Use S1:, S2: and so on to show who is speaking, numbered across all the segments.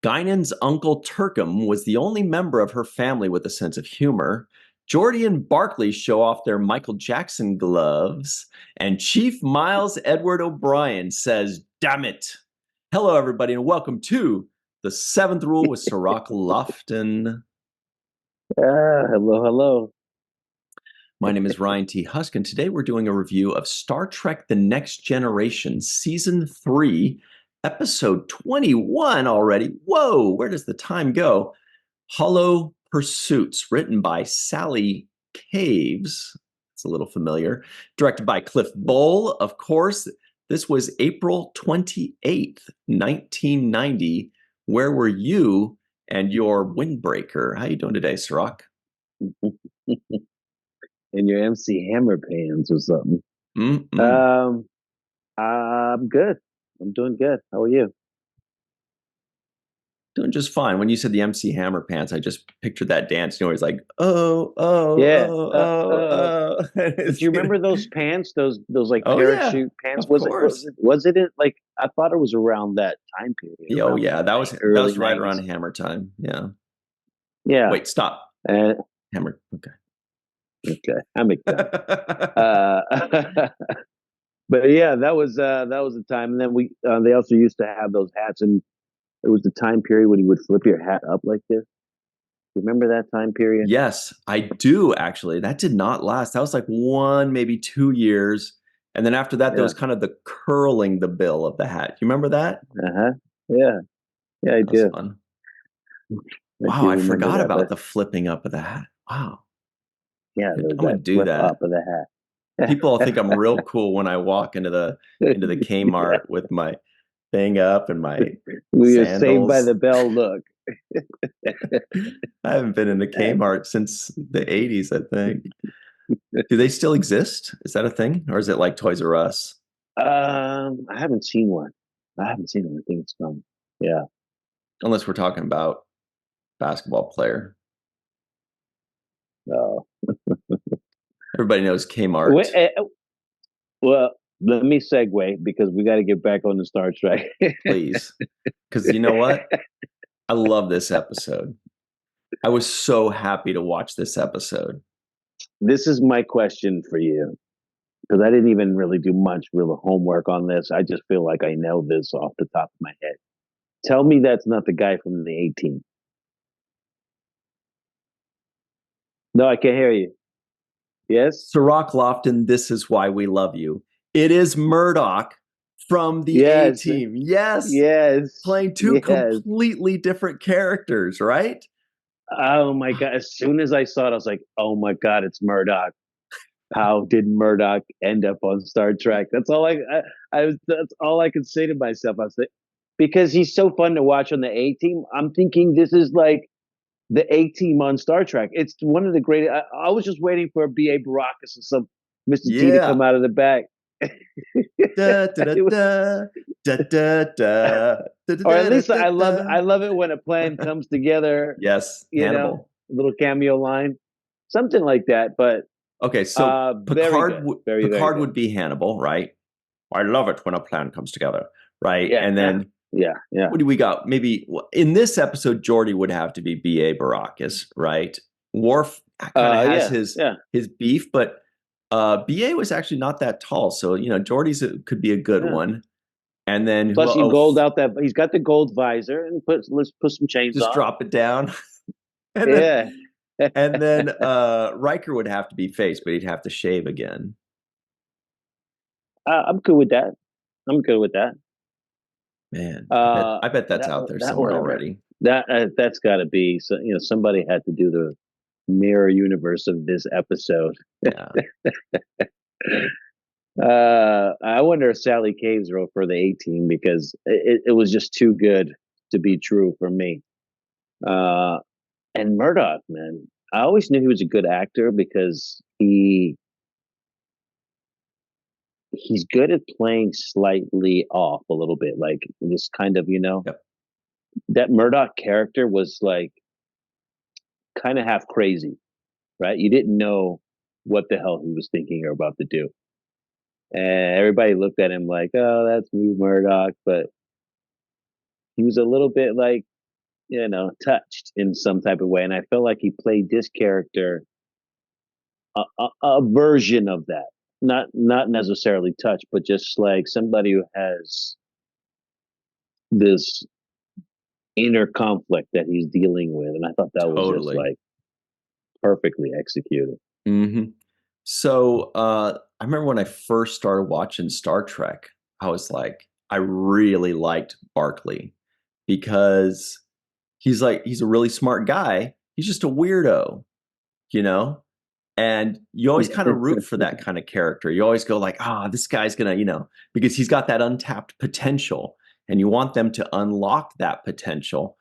S1: Guinan's Uncle Turcum was the only member of her family with a sense of humor. Geordie and Barclay show off their Michael Jackson gloves. And Chief Miles Edward O'Brien says, damn it. Hello, everybody, and welcome to The Seventh Rule with Sirach Lofton.
S2: Hello, hello.
S1: My name is Ryan T. Husk, and today we're doing a review of Star Trek The Next Generation, Season 3, Episode 21 already. Whoa, where does the time go? Hollow Pursuits, written by Sally Caves. It's a little familiar. Directed by Cliff Bowl, of course. This was April 28th, 1990. Where were you and your windbreaker? How you doing today, Sirach?
S2: In your MC Hammer pants or something.
S1: Mm-mm.
S2: I'm good. I'm doing good. How are you?
S1: Doing just fine. When you said the MC Hammer pants, I just pictured that dance. You know, he's like, oh, oh,
S2: Yeah.
S1: oh, oh, oh.
S2: Do you remember those pants? Those like
S1: Oh yeah,
S2: parachute pants?
S1: of course.
S2: Was it in like I thought it was around that time period?
S1: Oh
S2: Around
S1: yeah,
S2: like
S1: that was
S2: early
S1: right
S2: 90s.
S1: around Hammer time. Yeah.
S2: Yeah.
S1: Wait, stop.
S2: And
S1: Hammer. Okay.
S2: okay, I make that. But yeah, that was the time. And then we they also used to have those hats, and it was the time period when you would flip your hat up like this. Remember that time period?
S1: Yes, I do actually. That did not last. That was like 1, maybe 2 years. And then after that, there
S2: Yeah.
S1: was kind of the curling the bill of the hat. You remember that?
S2: Uh-huh. Yeah. Yeah, I
S1: That was
S2: do.
S1: fun.
S2: I
S1: Wow,
S2: do
S1: I
S2: remember
S1: forgot
S2: that.
S1: about
S2: But
S1: the flipping up of the hat. Wow.
S2: yeah,
S1: I'm
S2: there was
S1: gonna
S2: that
S1: do
S2: flip
S1: that.
S2: up of the hat.
S1: People all think I'm real cool when I walk into the Kmart with my thing up and my
S2: We are saved by
S1: sandals.
S2: the bell look.
S1: I haven't been in a Kmart since the 80s, I think. Do they still exist? Is that a thing? Or is it like Toys R Us?
S2: I haven't seen one. I haven't seen one. I think it's gone. Yeah.
S1: Unless we're talking about basketball player.
S2: No.
S1: Everybody knows
S2: Wait,
S1: Kmart.
S2: well, let me segue because we got to get back on the Star Trek.
S1: Please. Because you know what? I love this episode. I was so happy to watch this episode.
S2: This is my question for you because I didn't even really do much real homework on this. I just feel like I know this off the top of my head. Tell me that's not the guy from the 18. No, I can't hear you. Yes?
S1: Sirach Lofton, this is why we love you. It is Murdoch from the
S2: Yes.
S1: A-Team. Yes.
S2: Yes.
S1: Playing two
S2: Yes.
S1: completely different characters, right?
S2: Oh my God. As soon as I saw it, I was like, oh my God, it's Murdoch. How did Murdoch end up on Star Trek? That's all that's all I could say to myself. I was like, because he's so fun to watch on the A-Team. I'm thinking this is like the A-Team on Star Trek. It's one of the greatest. I was just waiting for B.A. Baracus or some Mr. T to come out of the back.
S1: Da, da, da, da, da, da, da,
S2: or at least I love it when a plan comes together.
S1: Yes, Hannibal.
S2: A little cameo line, something like that. But
S1: okay, so Picard
S2: very
S1: would be Hannibal, right? I love it when a plan comes together, right?
S2: Yeah,
S1: and then
S2: yeah.
S1: What do we got? Maybe in this episode, Geordie would have to be B.A. Baracus, right? Worf kind of has his beef, but BA was actually not that tall, so Geordie's could be a good one. And then
S2: plus he he's got the gold visor and let's put some chains
S1: just
S2: on.
S1: drop it down. And then Riker would have to be face, but he'd have to shave again.
S2: I'm good with that.
S1: Man, I bet that's out there somewhere already.
S2: That's got to be so. Somebody had to do the mirror universe of this episode.
S1: Yeah.
S2: I wonder if Sally Caves wrote for the A-Team because it was just too good to be true for me. And Murdoch, man, I always knew he was a good actor because he's good at playing slightly off a little bit, like this kind of,
S1: Yep.
S2: That Murdoch character was like kind of half crazy, right? You didn't know what the hell he was thinking or about to do. And everybody looked at him like, oh, that's me, Murdoch. But he was a little bit like touched in some type of way. And I felt like he played this character a version of that. Not necessarily touched, but just like somebody who has this inner conflict that he's dealing with. And I thought that was just
S1: Totally.
S2: like perfectly executed.
S1: Hmm. So I remember when I first started watching Star Trek, I was like, I really liked Barclay because he's a really smart guy. He's just a weirdo, you know? And you always kind of root for that kind of character. You always go like, this guy's gonna, because he's got that untapped potential and you want them to unlock that potential.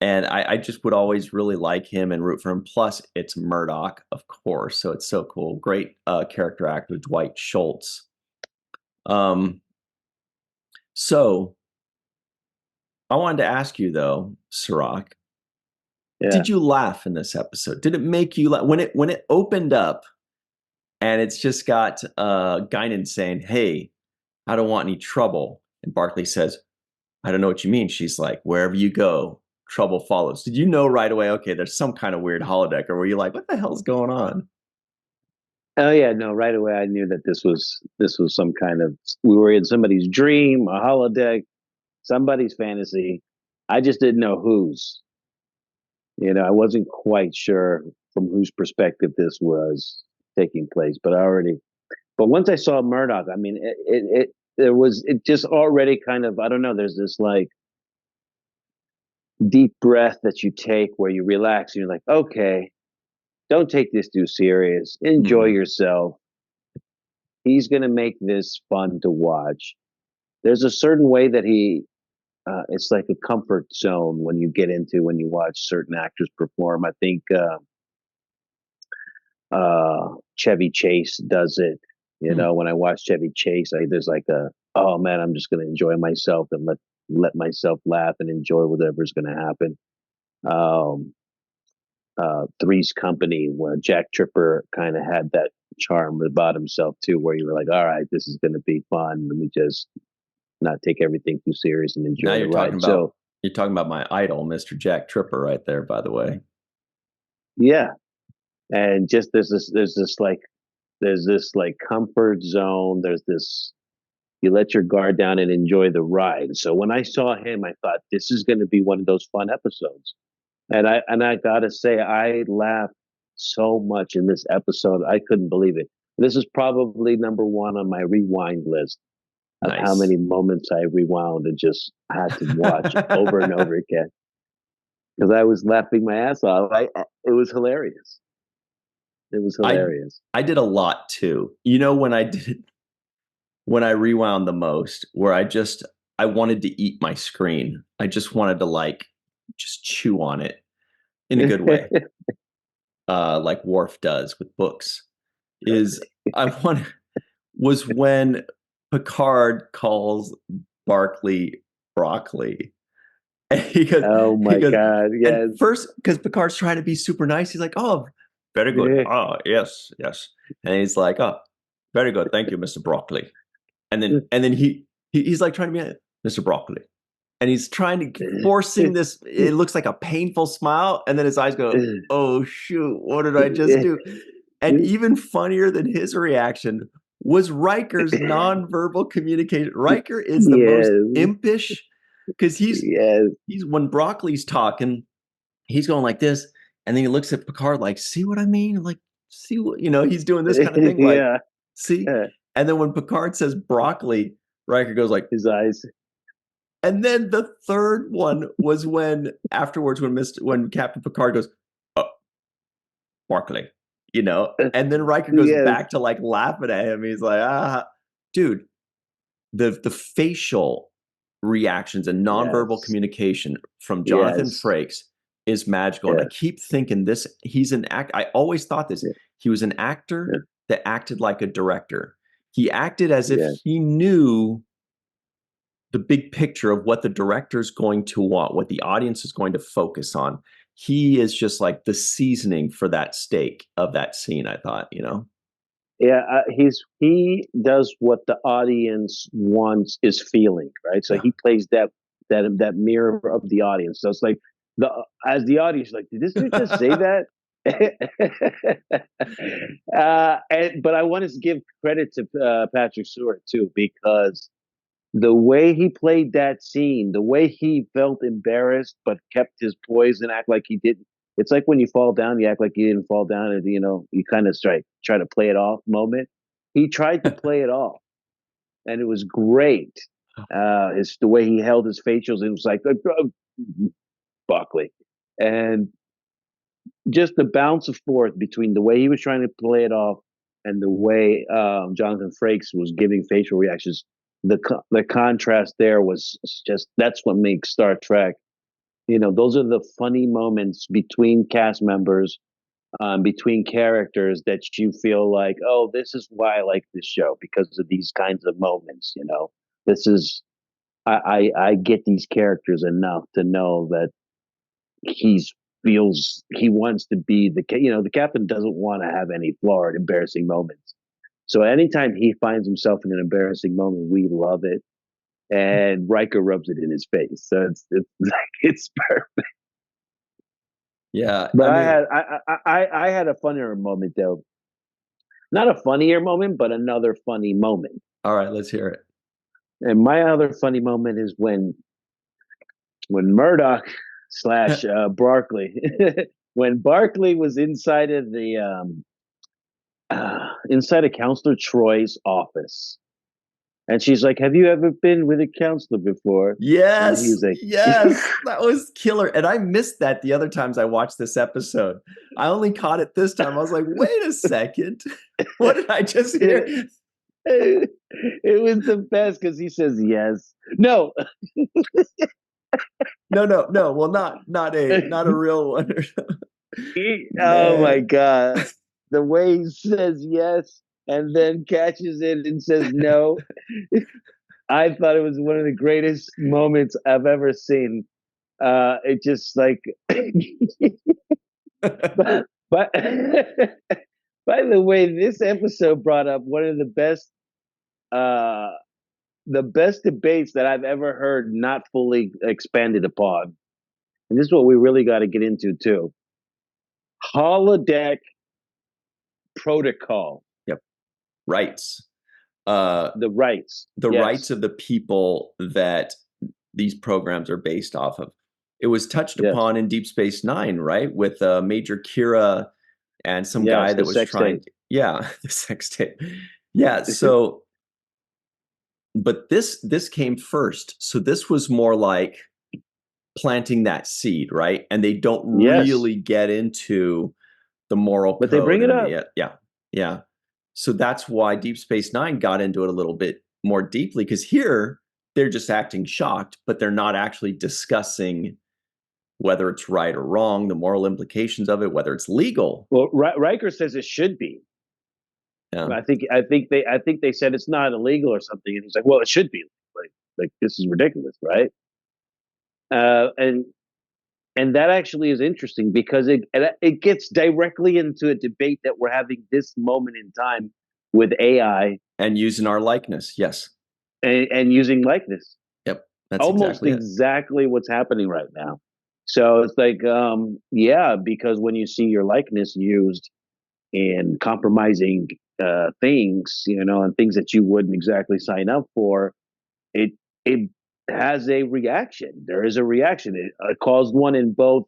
S1: And I just would always really like him and root for him. Plus, it's Murdoch, of course. So it's so cool. Great character actor, Dwight Schultz. Um, so I wanted to ask you though, Sirach,
S2: Yeah.
S1: did you laugh in this episode? Did it make you laugh when it opened up and it's just got Guinan saying, "Hey, I don't want any trouble," and Barclay says, "I don't know what you mean." She's like, "Wherever you go, trouble follows." Did you know right away? Okay, there's some kind of weird holodeck, or were you like, "What the hell's going on?"
S2: Oh yeah, no, right away I knew that this was some kind of, we were in somebody's dream, a holodeck, somebody's fantasy. I just didn't know whose. I wasn't quite sure from whose perspective this was taking place, but once I saw Murdoch, I mean, it just already kind of, I don't know, there's this like deep breath that you take where you relax and you're like, okay, don't take this too serious. Enjoy
S1: Hmm.
S2: yourself. He's going to make this fun to watch. There's a certain way that it's like a comfort zone when you get into when you watch certain actors perform. I think Chevy Chase does it.
S1: Hmm.
S2: When I watch Chevy Chase, there's like oh man, I'm just going to enjoy myself and let myself laugh and enjoy whatever's going to happen. Um, Three's Company, where Jack Tripper kind of had that charm about himself too, where you were like, all right, this is going to be fun. Let me just not take everything too serious and
S1: Now
S2: enjoy the ride. So
S1: you're talking about my idol, Mr. Jack Tripper, right there. By the way.
S2: yeah, and just there's this like comfort zone. There's this, you let your guard down and enjoy the ride. So when I saw him, I thought this is going to be one of those fun episodes. And I gotta say, I laughed so much in this episode. I couldn't believe it. This is probably number one on my rewind list of how
S1: Nice.
S2: many moments I rewound and just had to watch over and over again because I was laughing my ass off. It was hilarious. It was
S1: I
S2: hilarious.
S1: I did a lot too. You know when I rewound the most, where I wanted to eat my screen. I just wanted to like just chew on it in a good way, like Worf does with books. Is I want was when Picard calls Barclay broccoli. And
S2: Oh
S1: he
S2: my
S1: goes,
S2: god!
S1: and
S2: Yes.
S1: first, because Picard's trying to be super nice, he's like, "Oh, very good. Oh, yes, yes." And he's like, "Oh, very good. Thank you, Mr. Broccoli." And then he's like trying to be Mr. Broccoli. And he's trying to forcing this, it looks like a painful smile, and then his eyes go, "Oh shoot, what did I just do?" And even funnier than his reaction was Riker's nonverbal communication. Riker is the most
S2: Yes.
S1: impish because
S2: Yes.
S1: he's when Broccoli's talking, he's going like this, and then he looks at Picard like, "See what I mean? Like, see what he's doing this kind of thing, like,
S2: Yeah.
S1: see." And then when Picard says broccoli, Riker goes like,
S2: His eyes.
S1: and then the third one was when afterwards when Captain Picard goes, "Oh, broccoli," and then Riker goes
S2: Yes.
S1: back to like laughing at him. He's like, dude, the facial reactions and nonverbal
S2: Yes.
S1: communication from Jonathan
S2: Yes.
S1: Frakes is magical. And I
S2: Yeah.
S1: keep thinking he's an act. I always thought this.
S2: Yeah.
S1: He was an actor
S2: Yeah.
S1: that acted like a director. He acted as if
S2: Yeah.
S1: he knew the big picture of what the director's going to want, what the audience is going to focus on. He is just like the seasoning for that steak of that scene, I thought.
S2: Yeah, he does what the audience wants is feeling, right? So
S1: Yeah.
S2: he plays that mirror of the audience. So it's like the as the audience, like, did this dude just say that? But I want to give credit to Patrick Stewart too, because the way he played that scene, the way he felt embarrassed but kept his poise and act like he didn't. It's like when you fall down, you act like you didn't fall down, and you kind of try to play it off moment. He tried to play it off, and it was great. The way he held his facials, it was like Barclay, and just the bounce and forth between the way he was trying to play it off and the way Jonathan Frakes was giving facial reactions. The contrast there was just that's what makes Star Trek. Those are the funny moments between cast members, between characters that you feel like, oh, this is why I like this show because of these kinds of moments. This is I get these characters enough to know that he wants to be the captain doesn't want to have any flawed, embarrassing moments. So anytime he finds himself in an embarrassing moment, we love it, and Riker rubs it in his face. So it's perfect.
S1: Yeah,
S2: But
S1: I mean,
S2: I had a funnier moment though. Not a funnier moment, but another funny moment.
S1: all right, let's hear it.
S2: And my other funny moment is when Murdoch slash Barclay, when Barclay was inside of inside of Counselor Troy's office, and she's like, "Have you ever been with a counselor before?" And
S1: Yes,
S2: he's like,
S1: yes, that was killer. And I missed that the other times I watched this episode. I only caught it this time. I was like, wait a second. What did I just hear?
S2: it was the best because he says yes, no,
S1: No, no, no. Well, not a real one.
S2: oh my
S1: Man.
S2: god, the way he says yes and then catches it and says no. I thought it was one of the greatest moments I've ever seen. It just like, but by the way, this episode brought up one of uh, the best debates that I've ever heard, not fully expanded upon. And this is what we really got to get into too. Holodeck protocol,
S1: Yep. Rights. Uh,
S2: the rights.
S1: the rights
S2: Yes,
S1: of the people that these programs are based off of. It was touched
S2: yes,
S1: upon in Deep Space Nine, right? With Major Kira and some guy
S2: yes.
S1: that
S2: The
S1: was
S2: sex
S1: trying
S2: tape.
S1: to, yeah, the sex tape. Yeah, so but this came first. So this was more like planting that seed, right? And they don't
S2: Yes,
S1: really get into the moral
S2: but they
S1: code
S2: bring it
S1: and
S2: up.
S1: the yeah. So that's why Deep Space Nine got into it a little bit more deeply, because here they're just acting shocked, but they're not actually discussing whether it's right or wrong, the moral implications of it, whether it's legal.
S2: Well, Riker says it should be.
S1: Yeah.
S2: I think they said it's not illegal or something, and he's like, "Well, it should be. Like this is ridiculous, right?" And that actually is interesting because it gets directly into a debate that we're having this moment in time with AI
S1: And using our likeness. Yes.
S2: and using likeness.
S1: Yep. That's
S2: Almost
S1: exactly it.
S2: exactly what's happening right now. So it's like, yeah, because when you see your likeness used in compromising things, and things that you wouldn't exactly sign up for, it has a reaction. There is a reaction. It caused one in both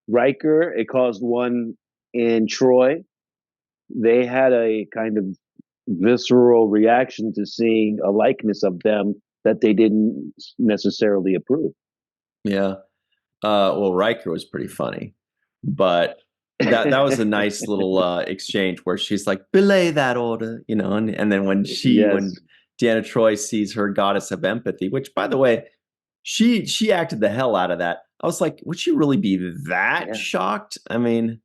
S2: Riker. It caused one in Troy. They had a kind of visceral reaction to seeing a likeness of them that they didn't necessarily approve.
S1: Yeah. Well, Riker was pretty funny, but that was a nice little exchange where she's like, "Belay that order," and then when
S2: Yes.
S1: Deanna Troy sees her goddess of empathy, which by the way, she acted the hell out of that. I was like, would she really be that
S2: Yeah.
S1: shocked? I mean,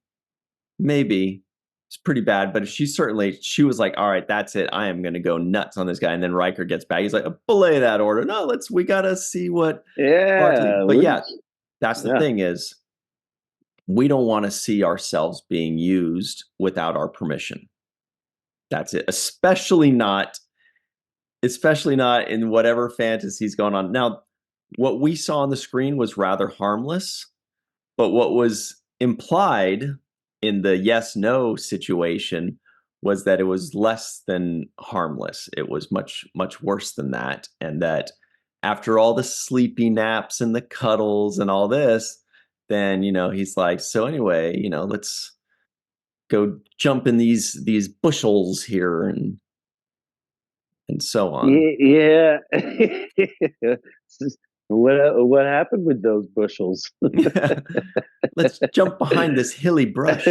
S1: maybe it's pretty bad, but she was like, all right, that's it. I am going to go nuts on this guy. And then Riker gets back. He's like, belay that order. No, we got to see what Barclay.
S2: Yeah.
S1: But yeah, that's the
S2: Yeah.
S1: thing is we don't want to see ourselves being used without our permission. That's it. Especially not in whatever fantasies going on. Now, what we saw on the screen was rather harmless, But what was implied in the yes no situation was that it was less than harmless. It was much, much worse than that. And that after all the sleepy naps and the cuddles and all this, then, he's like, so anyway, let's go jump in these bushels here and so on.
S2: Yeah. What happened with those bushels?
S1: Let's jump behind this hilly brush.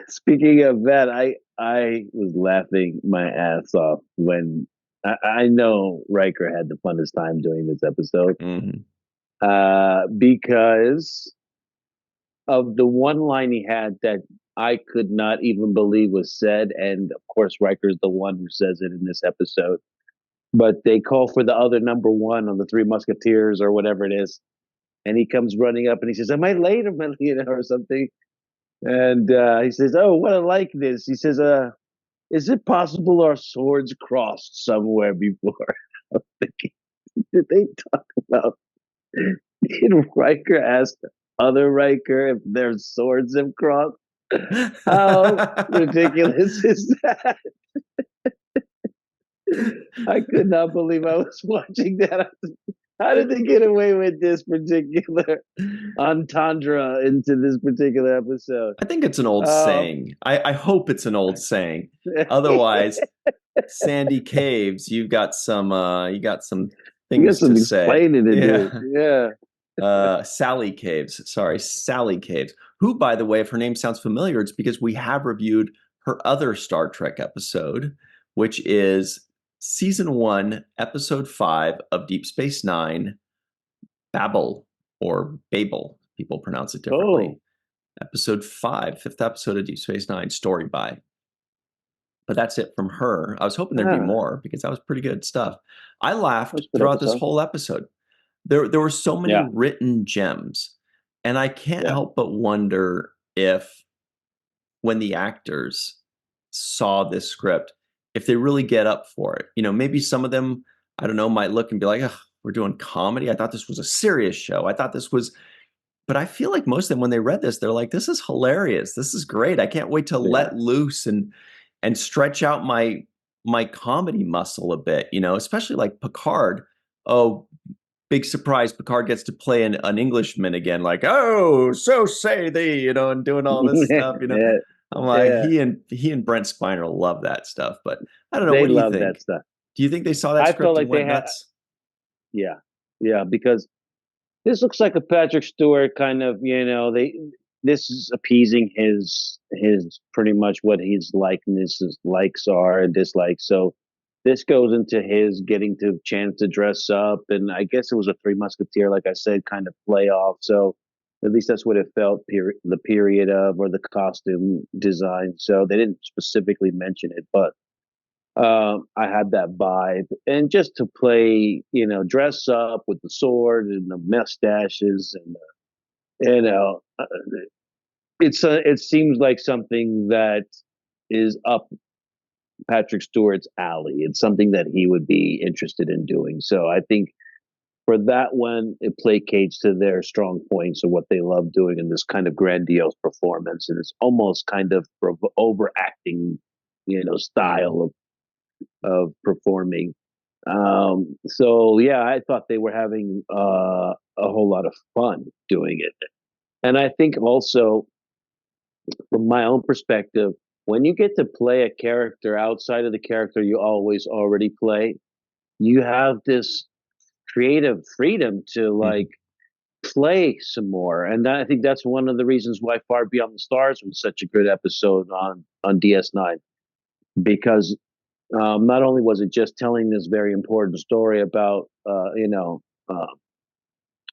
S2: Speaking of that, I was laughing my ass off when I know Riker had the funnest time doing this episode,
S1: Mhm.
S2: because of the one line he had that I could not even believe was said, and of course Riker's the one who says it in this episode. But they call for the other number one on the Three Musketeers or whatever it is, and he comes running up and he says, "Am I late? Am I late?" or something. And he says, "Oh, what a likeness." He says, "Is it possible our swords crossed somewhere before?" I'm thinking, did they talk about? Did Riker ask other Riker if their swords have crossed? How ridiculous is that? I could not believe I was watching that. How did they get away with this particular entendre into this particular episode?
S1: I think it's an old
S2: Um,
S1: saying. I hope it's an old saying. Otherwise, Sandy Caves, you got some
S2: you got
S1: things to
S2: some
S1: say.
S2: explaining to do.
S1: Yeah.
S2: Yeah.
S1: Sally Caves. Sorry, Sally Caves. Who, by the way, if her name sounds familiar, it's because we have reviewed her other Star Trek episode, which is season 1, episode 5 of Deep Space Nine, Babel or Babel. People pronounce it differently.
S2: Oh,
S1: Episode 5, fifth episode of Deep Space Nine, story by. But that's it from her. I was hoping there'd be
S2: ah,
S1: more because that was pretty good stuff. I laughed
S2: that's a good
S1: throughout this
S2: episode.
S1: whole episode. There were so many
S2: Yeah,
S1: written gems, and I can't
S2: yeah,
S1: help but wonder if when the actors saw this script, if they really get up for it. Maybe some of them, I don't know, might look and be like, "Ugh, we're doing comedy. I thought this was a serious show. I thought this was," but I feel like most of them, when they read this, they're like, "This is hilarious. This is great. I can't wait to
S2: yeah.
S1: let loose and stretch out my comedy muscle a bit." Especially like Picard. Oh, big surprise, Picard gets to play an Englishman again, like, "Oh, so say thee," and doing all this stuff.
S2: Yeah,
S1: I'm like,
S2: yeah.
S1: he and Brent Spiner love that stuff. But I don't know.
S2: They
S1: What do you
S2: love that
S1: think?
S2: stuff.
S1: Do you think they saw that
S2: I felt
S1: script and
S2: like they
S1: went
S2: had,
S1: nuts?
S2: yeah, yeah, because this looks like a Patrick Stewart kind of, this is appeasing his pretty much what his likenesses likes are and dislikes. So this goes into his getting to chance to dress up, and I guess it was a Three Musketeer, like I said, kind of play off. So at least that's what it felt. The period of or the costume design. So they didn't specifically mention it, but I had that vibe, and just to play, dress up with the sword and the mustaches, and it seems like something that is up Patrick Stewart's alley. It's something that he would be interested in doing. So I think for that one, it placates to their strong points of what they love doing in this kind of grandiose performance, and it's almost kind of overacting, style of performing. So yeah, I thought they were having a whole lot of fun doing it. And I think also, from my own perspective, when you get to play a character outside of the character you always already play, you have this creative freedom to
S1: Mhm.
S2: play some more. And I think that's one of the reasons why Far Beyond the Stars was such a good episode on DS9, because not only was it just telling this very important story about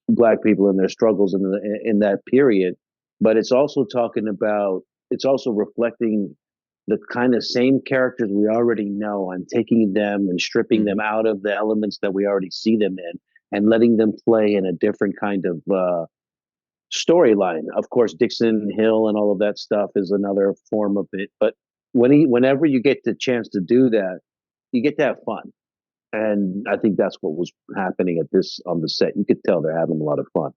S2: black people and their struggles in that period, but it's also reflecting the kind of same characters we already know and taking them and stripping them
S1: Mhm.
S2: out of the elements that we already see them in and letting them play in a different kind of storyline. Of course, Dixon Hill and all of that stuff is another form of it, but whenever you get the chance to do that, you get to have fun. And I think that's what was happening at this on the set. You could tell they're having a lot of fun.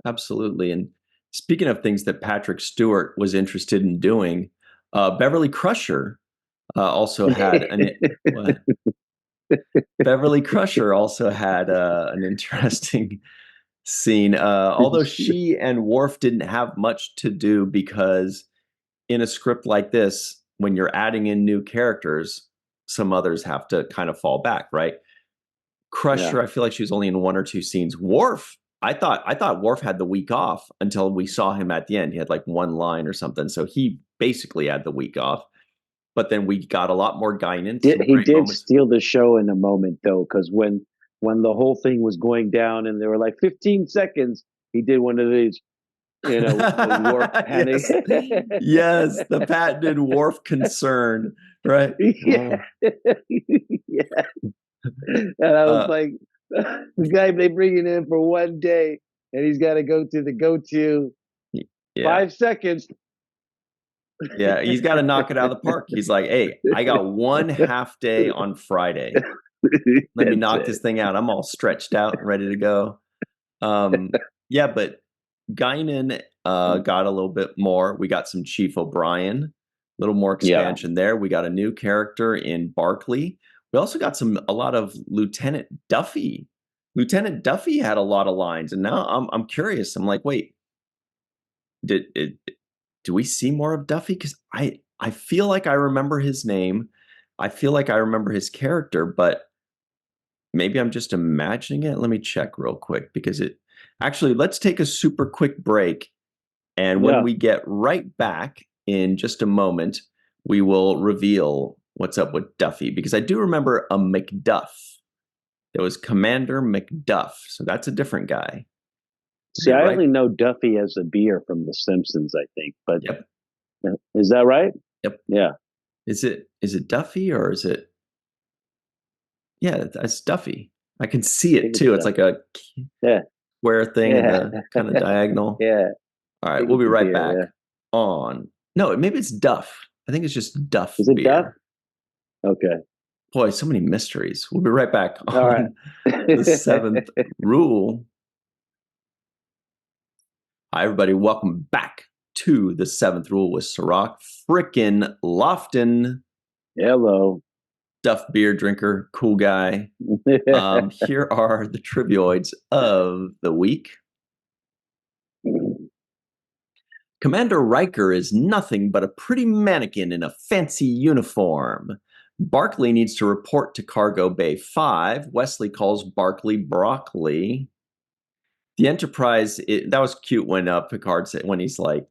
S1: absolutely. And speaking of things that Patrick Stewart was interested in doing, Beverly Crusher also had an well, Beverly Crusher also had an interesting scene. Although she and Worf didn't have much to do because in a script like this, when you're adding in new characters, some others have to kind of fall back, right?
S2: Yeah.
S1: Crusher, I feel like she was only in one or two scenes. Worf, I thought Worf had the week off until we saw him at the end. He had like one line or something, so he basically had the week off. But then we got a lot more Guinan, some
S2: He
S1: great
S2: did
S1: moments.
S2: steal the show in a moment though, because when the whole thing was going down and there were like 15 seconds, he did one of these, the warp panic.
S1: Yes, yes, the patented Worf concern, right?
S2: Yeah. Yeah. And I was
S1: Uh,
S2: like, the guy they bring it in for one day and he's got to go to the go-to
S1: yeah,
S2: 5 seconds.
S1: yeah, he's got to knock it out of the park. He's like, hey, I got one half day on Friday. Let me
S2: That's
S1: knock
S2: it.
S1: this thing out. I'm all stretched out and ready to go. Um, yeah, but Guinan got a little bit more. We got some Chief O'Brien, a little more
S2: Yeah.
S1: expansion there. We got a new character in Barclay. We also got a lot of Lieutenant Duffy. Lieutenant Duffy had a lot of lines, and now I'm curious. I'm like, wait, did it, do we see more of Duffy? Because I feel like I remember his name. I feel like I remember his character, but maybe I'm just imagining it. Let me check real quick because it actually, let's take a super quick break. And when
S2: Yeah.
S1: we get right back in just a moment, we will reveal what's up with Duffy because I do remember a McDuff. It was Commander McDuff. So that's a different guy.
S2: See,
S1: Be
S2: I
S1: right.
S2: only know Duffy as a beer from The Simpsons, I think. But
S1: Yep.
S2: is that right?
S1: Yep.
S2: Yeah.
S1: Is it Duffy or is it yeah, that's Duffy. I can see
S2: I
S1: it
S2: think it's
S1: too. It's like a
S2: yeah.
S1: square thing in
S2: Yeah.
S1: the kind of diagonal.
S2: Yeah.
S1: All
S2: I
S1: right,
S2: think
S1: we'll
S2: it's
S1: be
S2: a
S1: right
S2: beer,
S1: back
S2: yeah.
S1: on. No, maybe it's Duff. I think it's just Duff
S2: Is it Duff?
S1: beer.
S2: Okay.
S1: Boy, so many mysteries. We'll be right back
S2: All right.
S1: on the seventh rule. Hi, everybody. Welcome back to the seventh rule with Sirach frickin' Lofton,
S2: Hello.
S1: Duff beer drinker, cool guy. Here are the trivioids of the week. Commander Riker is nothing but a pretty mannequin in a fancy uniform. Barclay needs to report to Cargo Bay 5. Wesley calls Barclay broccoli. The Enterprise, that was cute when Picard said, when he's like,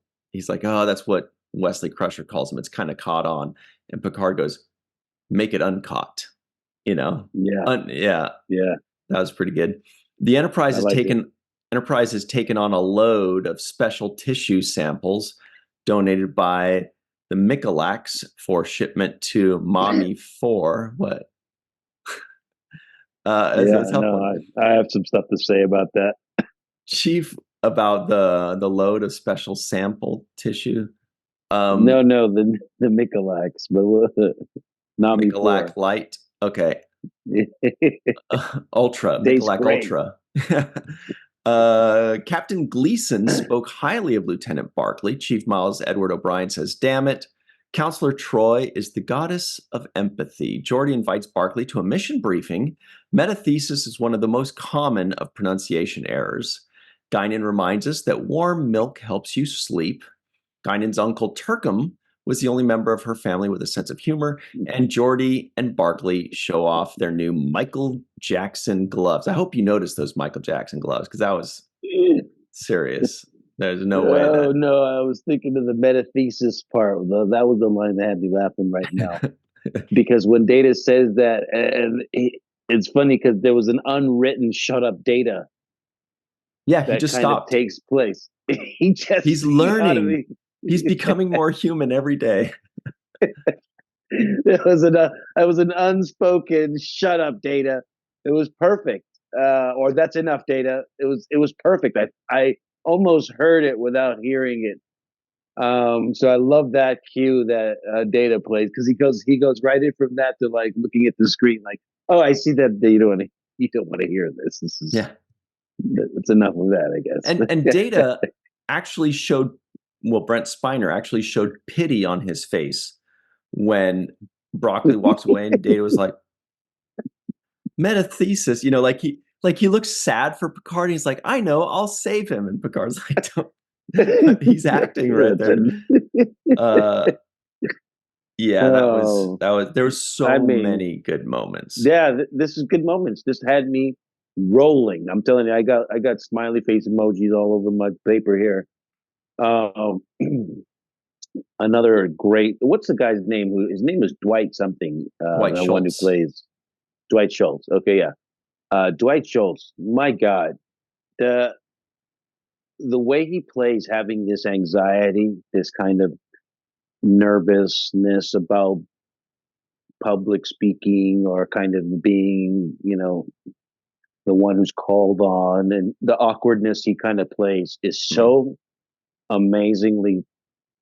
S1: oh, that's what Wesley Crusher calls him. It's kind of caught on. And Picard goes, make it uncaught.
S2: Yeah.
S1: Yeah,
S2: Yeah.
S1: that was pretty good. The Enterprise
S2: I
S1: has
S2: like it.
S1: taken on a load of special tissue samples donated by the Michalaks for shipment to Mommy 4. What? As
S2: Yeah. No,
S1: helpful.
S2: I have some stuff to say about that.
S1: Chief, about the load of special sample tissue.
S2: No, no, the Michalaks, but Nami
S1: Michalak
S2: 4.
S1: Light. Okay. Ultra,
S2: Tastes
S1: Michalak
S2: great.
S1: Ultra. Captain Gleason spoke highly of Lieutenant Barclay. Chief Miles Edward O'Brien says, damn it. Counselor Troy is the goddess of empathy. Geordi invites Barclay to a mission briefing. Metathesis is one of the most common of pronunciation errors. Guinan reminds us that warm milk helps you sleep. Guinan's uncle Turkham was the only member of her family with a sense of humor, and Geordi and Barclay show off their new Michael Jackson gloves. I hope you noticed those Michael Jackson gloves because that was serious. There's no way
S2: Oh
S1: that.
S2: no, I was thinking of the metathesis part. That was the line that had me laughing right now. Because when Data says that, and it's funny because there was an unwritten "shut up, Data"
S1: Yeah, he
S2: that
S1: just
S2: kind of
S1: stopped.
S2: takes place. He just
S1: He's
S2: he got to
S1: learning.
S2: be.
S1: He's becoming more human every day.
S2: It was an unspoken "shut up, Data." It was perfect, or that's enough, Data. It was perfect. I almost heard it without hearing it. So I love that cue that Data plays because he goes right in from that to like looking at the screen like, oh, I see that you don't want to hear this. This is
S1: Yeah.
S2: It's enough of that, I
S1: And
S2: guess.
S1: Data actually showed, well, Brent Spiner actually showed pity on his face when Broccoli walks away, and Data was like, metathesis, like he looks sad for Picard. He's like, I know, I'll save him. And Picard's like, don't. But he's acting right
S2: That's
S1: there. Uh, yeah,
S2: oh,
S1: there was
S2: I
S1: so
S2: mean,
S1: many good moments.
S2: yeah, this is good moments. This had me rolling. I'm telling you, I got smiley face emojis all over my paper here. Um, another great. What's the guy's name? Who his name is Dwight something.
S1: Dwight
S2: The one who
S1: Schultz.
S2: plays Dwight Schultz. Okay, yeah. Dwight Schultz. My God, the the way he plays, having this anxiety, this kind of nervousness about public speaking, or kind of being, the one who's called on, and the awkwardness he kind of plays is
S1: Mm.
S2: so amazingly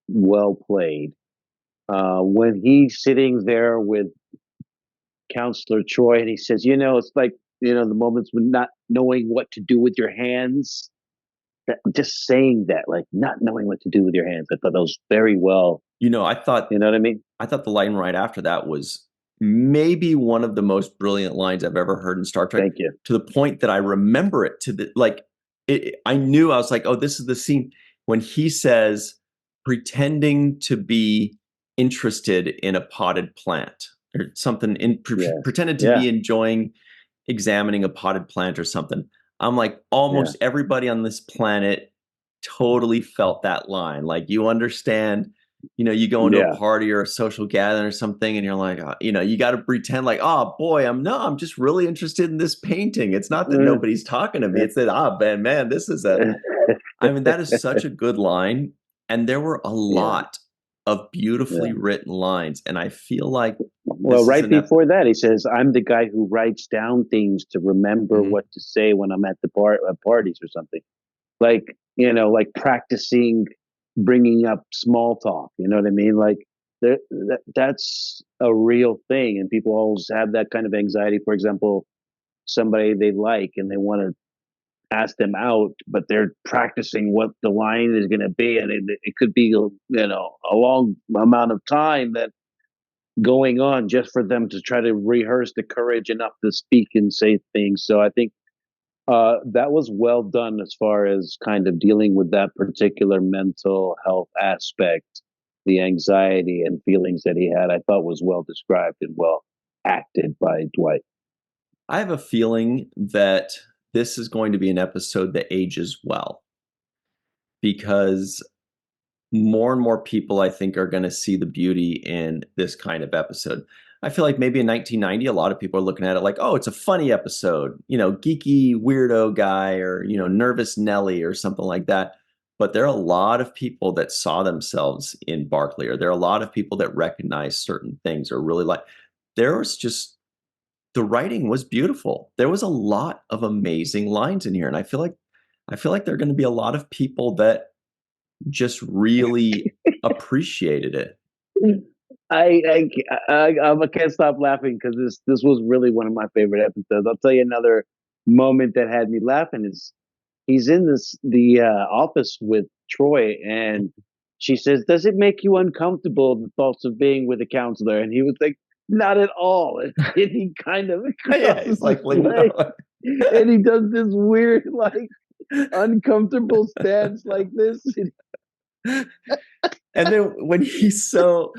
S2: well played. When he's sitting there with Counselor Troy and he says, it's like, the moments when not knowing what to do with your hands, just saying that, like not knowing what to do with your hands. I thought that was very well.
S1: You know, I thought
S2: You know what I mean?
S1: I thought the line right after that was maybe one of the most brilliant lines I've ever heard in Star Trek,
S2: Thank you.
S1: to the point that I remember it to the like I knew, I was like, oh, this is the scene when he says, pretending to be interested in a potted plant or something,
S2: Yeah.
S1: pretended to
S2: Yeah.
S1: be enjoying examining a potted plant or something. I'm like,
S2: Yeah.
S1: almost everybody on this planet totally felt that line. Like, you understand, you go into a
S2: Yeah.
S1: party or a social gathering or something, and you're like, you got to pretend like, oh boy, I'm just really interested in this painting. It's not that
S2: Mm.
S1: nobody's talking to me. It's that, man, this is I mean, that is such a good line. And there were a
S2: Yeah.
S1: lot of beautifully
S2: Yeah.
S1: written lines. And I feel like
S2: Well,
S1: this is
S2: right
S1: an
S2: before that, he says, "I'm the guy who writes down things to remember
S1: Mhm.
S2: what to say when I'm at the parties or something." Like, like practicing bringing up small talk. You know what I mean? Like, that's a real thing, and people always have that kind of anxiety. For example, somebody they like and they want to ask them out, but they're practicing what the line is going to be, and it could be a long amount of time that going on just for them to try to rehearse the courage enough to speak and say things. So I think that was well done as far as kind of dealing with that particular mental health aspect, the anxiety and feelings that he had. I thought was well described and well acted by Dwight.
S1: I have a feeling that this is going to be an episode that ages well, because more and more people, I think, are going to see the beauty in this kind of episode. I feel like maybe in 1990, a lot of people are looking at it like, oh, it's a funny episode, geeky weirdo guy, or, nervous Nelly or something like that. But there are a lot of people that saw themselves in Barclay, or there are a lot of people that recognize certain things, or really like, there was just, the writing was beautiful. There was a lot of amazing lines in here. And I feel like there are going to be a lot of people that just really appreciated it.
S2: I can't stop laughing because this was really one of my favorite episodes. I'll tell you another moment that had me laughing is he's in the office with Troy, and she says, "Does it make you uncomfortable, the thoughts of being with a counselor?" And he was like, "Not at all." And he kind of
S1: Yeah,
S2: crosses
S1: it's
S2: his
S1: like, well,
S2: leg, and he does this weird, like uncomfortable stance, like this.
S1: and then when he's so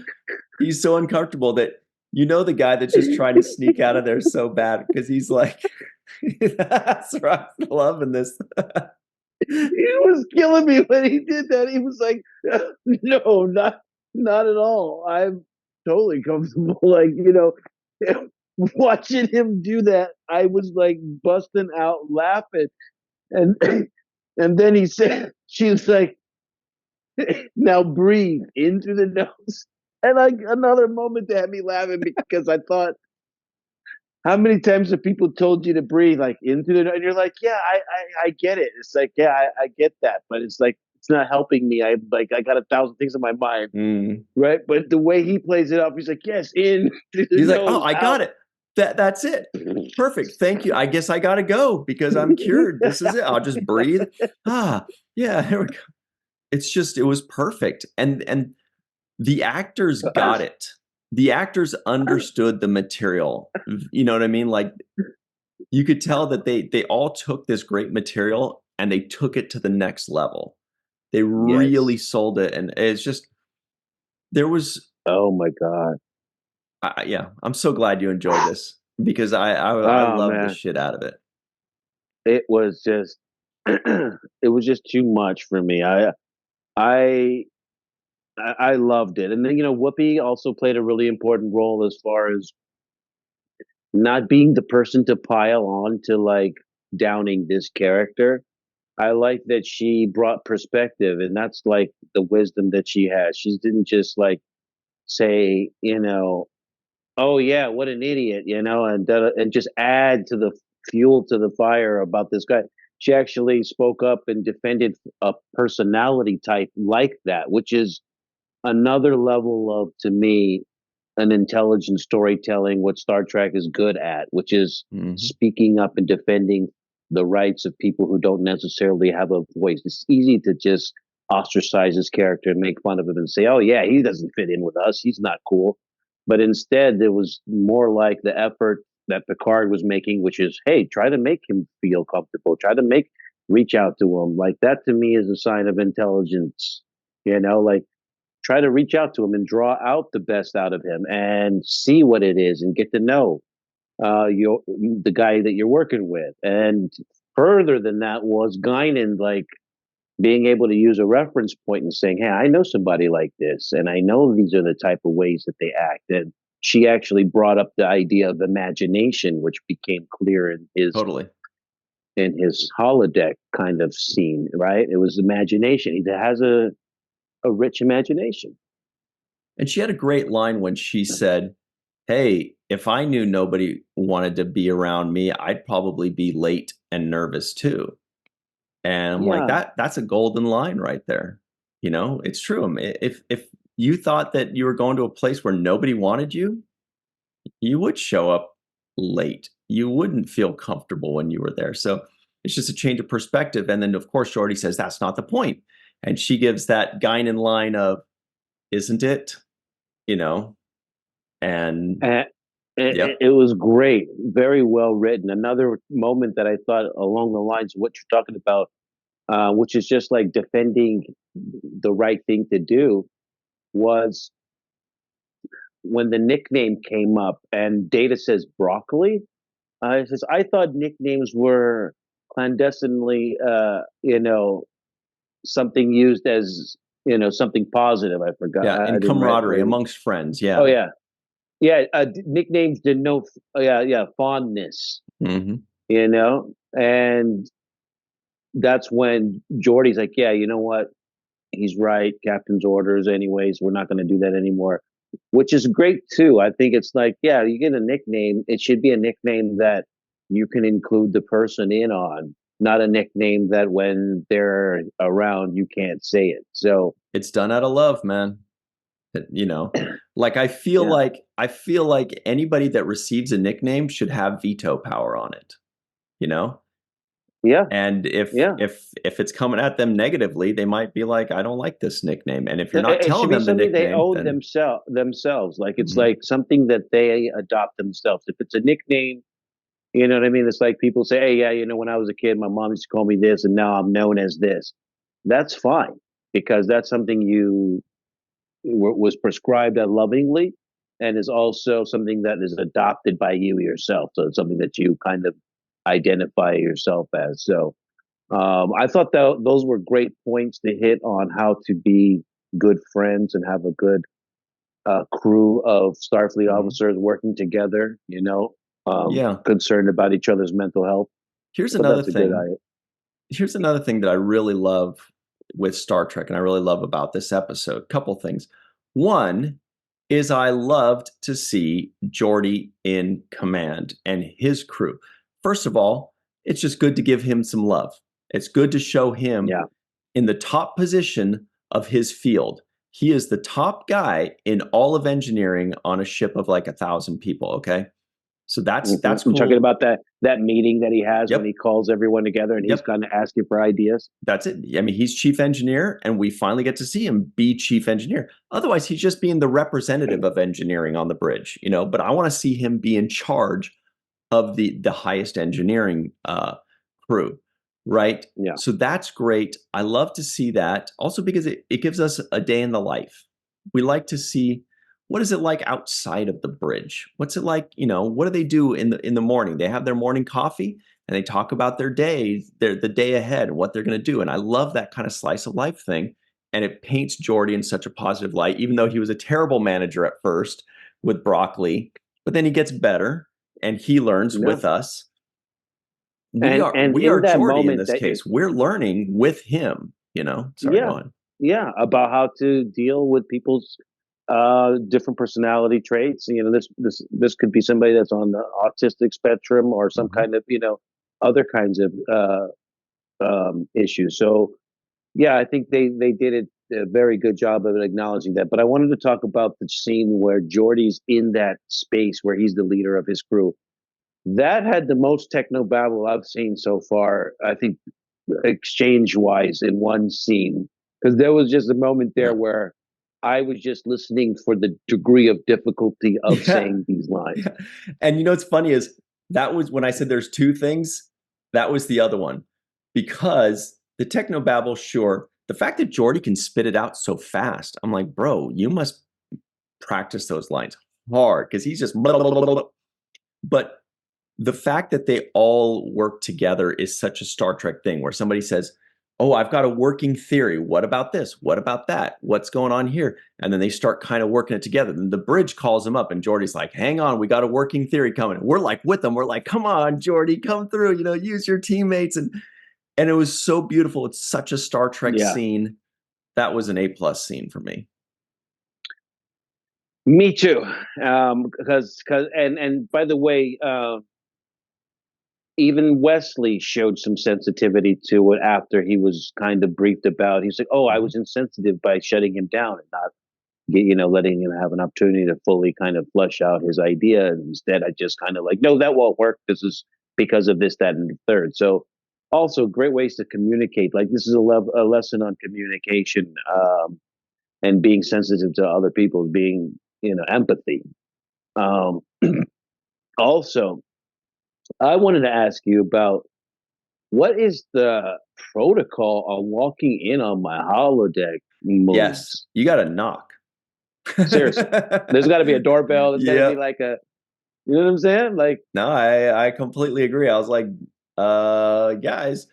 S1: uncomfortable that, the guy that's just trying to sneak out of there so bad, because he's like, that's right, loving this.
S2: He was killing me when he did that. He was like, "No, not at all. I'm totally comfortable." Like, watching him do that, I was like busting out laughing. And and then he said, she was like, "Now breathe into the nose." And like another moment that had me laughing because I thought, how many times have people told you to breathe like into the, and you're like, yeah, I get it. It's like, yeah, I get that, but it's like it's not helping me. I got 1,000 things in my mind,
S1: Mm.
S2: right? But the way he plays it off, he's like, yes, in through the
S1: He's like, oh,
S2: nose,
S1: I got
S2: out.
S1: it. That's it. Perfect. Thank you. I guess I gotta go because I'm cured. This is it. I'll just breathe. Yeah, here we go. It was perfect. And the actors got it. The actors understood the material. You know what I mean? Like, you could tell that they all took this great material and they took it to the next level. They really
S2: Yes.
S1: sold it, and it's just there was
S2: Oh my God.
S1: yeah. I'm so glad you enjoyed this because I
S2: Oh
S1: love the
S2: man.
S1: shit out of it.
S2: It was just it was just too much for me. I I loved it. And then, Whoopi also played a really important role as far as not being the person to pile on to like downing this character. I like that she brought perspective, and that's like the wisdom that she has. She didn't just like say, oh yeah, what an idiot, and just add to the fuel to the fire about this guy. She actually spoke up and defended a personality type like that, which is another level of, to me, an intelligent storytelling, what Star Trek is good at, which is
S1: Mhm.
S2: speaking up and defending the rights of people who don't necessarily have a voice. It's easy to just ostracize his character and make fun of him and say, oh, yeah, he doesn't fit in with us. He's not cool. But instead, there was more like the effort that Picard was making, which is, hey, try to make him feel comfortable, reach out to him. Like that to me is a sign of intelligence, like try to reach out to him and draw out the best out of him and see what it is and get to know the guy that you're working with. And further than that was Guinan like being able to use a reference point and saying, hey, I know somebody like this, and I know these are the type of ways that they act. And she actually brought up the idea of imagination, which became clear
S1: Totally.
S2: in his holodeck kind of scene, right? It was imagination. He has a rich imagination.
S1: And she had a great line when she said, hey, if I knew nobody wanted to be around me, I'd probably be late and nervous too. And I'm like,
S2: Yeah.
S1: that's a golden line right there. It's true. I mean, if you thought that you were going to a place where nobody wanted you, you would show up late. You wouldn't feel comfortable when you were there. So it's just a change of perspective. And then of course Shorty says that's not the point. And she gives that Guinan line of, isn't it? You know, and
S2: And
S1: yep.
S2: it was great, very well written. Another moment that I thought along the lines of what you're talking about, which is just like defending the right thing to do, was when the nickname came up and Data says broccoli. It says I thought nicknames were clandestinely, something used as something positive. I forgot.
S1: Yeah.
S2: I
S1: And
S2: didn't write
S1: camaraderie
S2: right.
S1: amongst friends.
S2: Oh
S1: Yeah.
S2: yeah, yeah. Nicknames denote, yeah, fondness.
S1: Hmm.
S2: And that's when Jordy's like, yeah, you know what? He's right. Captain's orders, anyways. We're not going to do that anymore, which is great too. I think it's like, yeah, you get a nickname. It should be a nickname that you can include the person in on, not a nickname that when they're around, you can't say it. So,
S1: It's done out of love, man. You know, like
S2: yeah,
S1: I feel like anybody that receives a nickname should have veto power on it, you know?
S2: yeah,
S1: And if
S2: yeah.
S1: if if it's coming at them negatively, they might be like, I don't like this nickname. And if you're not
S2: It should
S1: telling
S2: be
S1: them the
S2: something they
S1: nickname,
S2: own
S1: then
S2: themselves. Like it's
S1: mhm,
S2: like something that they adopt themselves. If it's a nickname, you know what I mean? It's like people say, hey, yeah, when I was a kid, my mom used to call me this, and now I'm known as this. That's fine because that's something you was prescribed lovingly, and is also something that is adopted by you yourself. So it's something that you kind of identify yourself as. So I thought that those were great points to hit on how to be good friends and have a good crew of Starfleet
S1: mhm.
S2: officers working together,
S1: Yeah.
S2: concerned about each other's mental health.
S1: Here's
S2: So
S1: another
S2: that's a good
S1: thing.
S2: idea.
S1: Here's another thing that I really love with Star Trek, and I really love about this episode. Couple things. One is I loved to see Geordi in command and his crew. First of all, it's just good to give him some love. It's good to show him
S2: Yeah.
S1: in the top position of his field. He is the top guy in all of engineering on a ship of like 1,000 people. Okay. So that's
S2: I'm talking
S1: cool.
S2: about that meeting that he has when
S1: Yep.
S2: he calls everyone together and he's
S1: Yep.
S2: kind of asking for ideas.
S1: That's it. I mean, he's chief engineer, and we finally get to see him be chief engineer. Otherwise, he's just being the representative of engineering on the bridge, But I want to see him be in charge of the highest engineering crew, right?
S2: Yeah.
S1: So that's great. I love to see that. Also because it gives us a day in the life. We like to see what is it like outside of the bridge? What's it like, what do they do in the morning? They have their morning coffee and they talk about their day, the day ahead and what they're going to do. And I love that kind of slice of life thing. And it paints Geordi in such a positive light, even though he was a terrible manager at first with Broccoli, but then he gets better and he learns
S2: No.
S1: with us. We
S2: And
S1: are
S2: and
S1: we are
S2: in that
S1: Geordi in
S2: moment
S1: this
S2: that
S1: case. We're learning with him, Sorry, go
S2: yeah,
S1: on.
S2: yeah, about how to deal with people's different personality traits. This could be somebody that's on the autistic spectrum or some
S1: Mhm.
S2: kind of other kinds of issues. So yeah, I think they did a very good job of acknowledging that. But I wanted to talk about the scene where Jordy's in that space where he's the leader of his crew. That had the most techno babble I've seen so far. I think exchange wise in one scene, because there was just a moment there
S1: Yeah.
S2: where I was just listening for the degree of difficulty of
S1: Yeah.
S2: saying these lines.
S1: Yeah. And what's funny is that was when I said there's two things, that was the other one. Because the technobabble, sure. The fact that Geordi can spit it out so fast, I'm like, bro, you must practice those lines hard because he's just blah, blah, blah, blah, blah. But the fact that they all work together is such a Star Trek thing where somebody says, "Oh, I've got a working theory. What about this? What about that? What's going on here?" And then they start kind of working it together. And the bridge calls them up, and Geordi's like, "Hang on, we got a working theory coming." We're like with them. We're like, "Come on, Geordi, come through. Use your teammates." And it was so beautiful. It's such a Star Trek
S2: Yeah,
S1: scene. That was an A+ scene for me.
S2: me too. Because and by the way, even Wesley showed some sensitivity to it after he was kind of briefed about. He's like, "Oh, I
S1: Mhm.
S2: was insensitive by shutting him down and not letting him have an opportunity to fully kind of flesh out his idea. And instead, I just kind of like, no, that won't work. This is because of this, that, and the third." So, also great ways to communicate. Like this is a lesson on communication and being sensitive to other people, being empathy. Um, also, I wanted to ask you about what is the protocol on walking in on my holodeck
S1: Yes,
S2: moves.
S1: you got to knock.
S2: Seriously, there's got to be a doorbell. There's got to be
S1: Yep.
S2: like you know what I'm saying? Like,
S1: No, I completely agree. I was like, guys,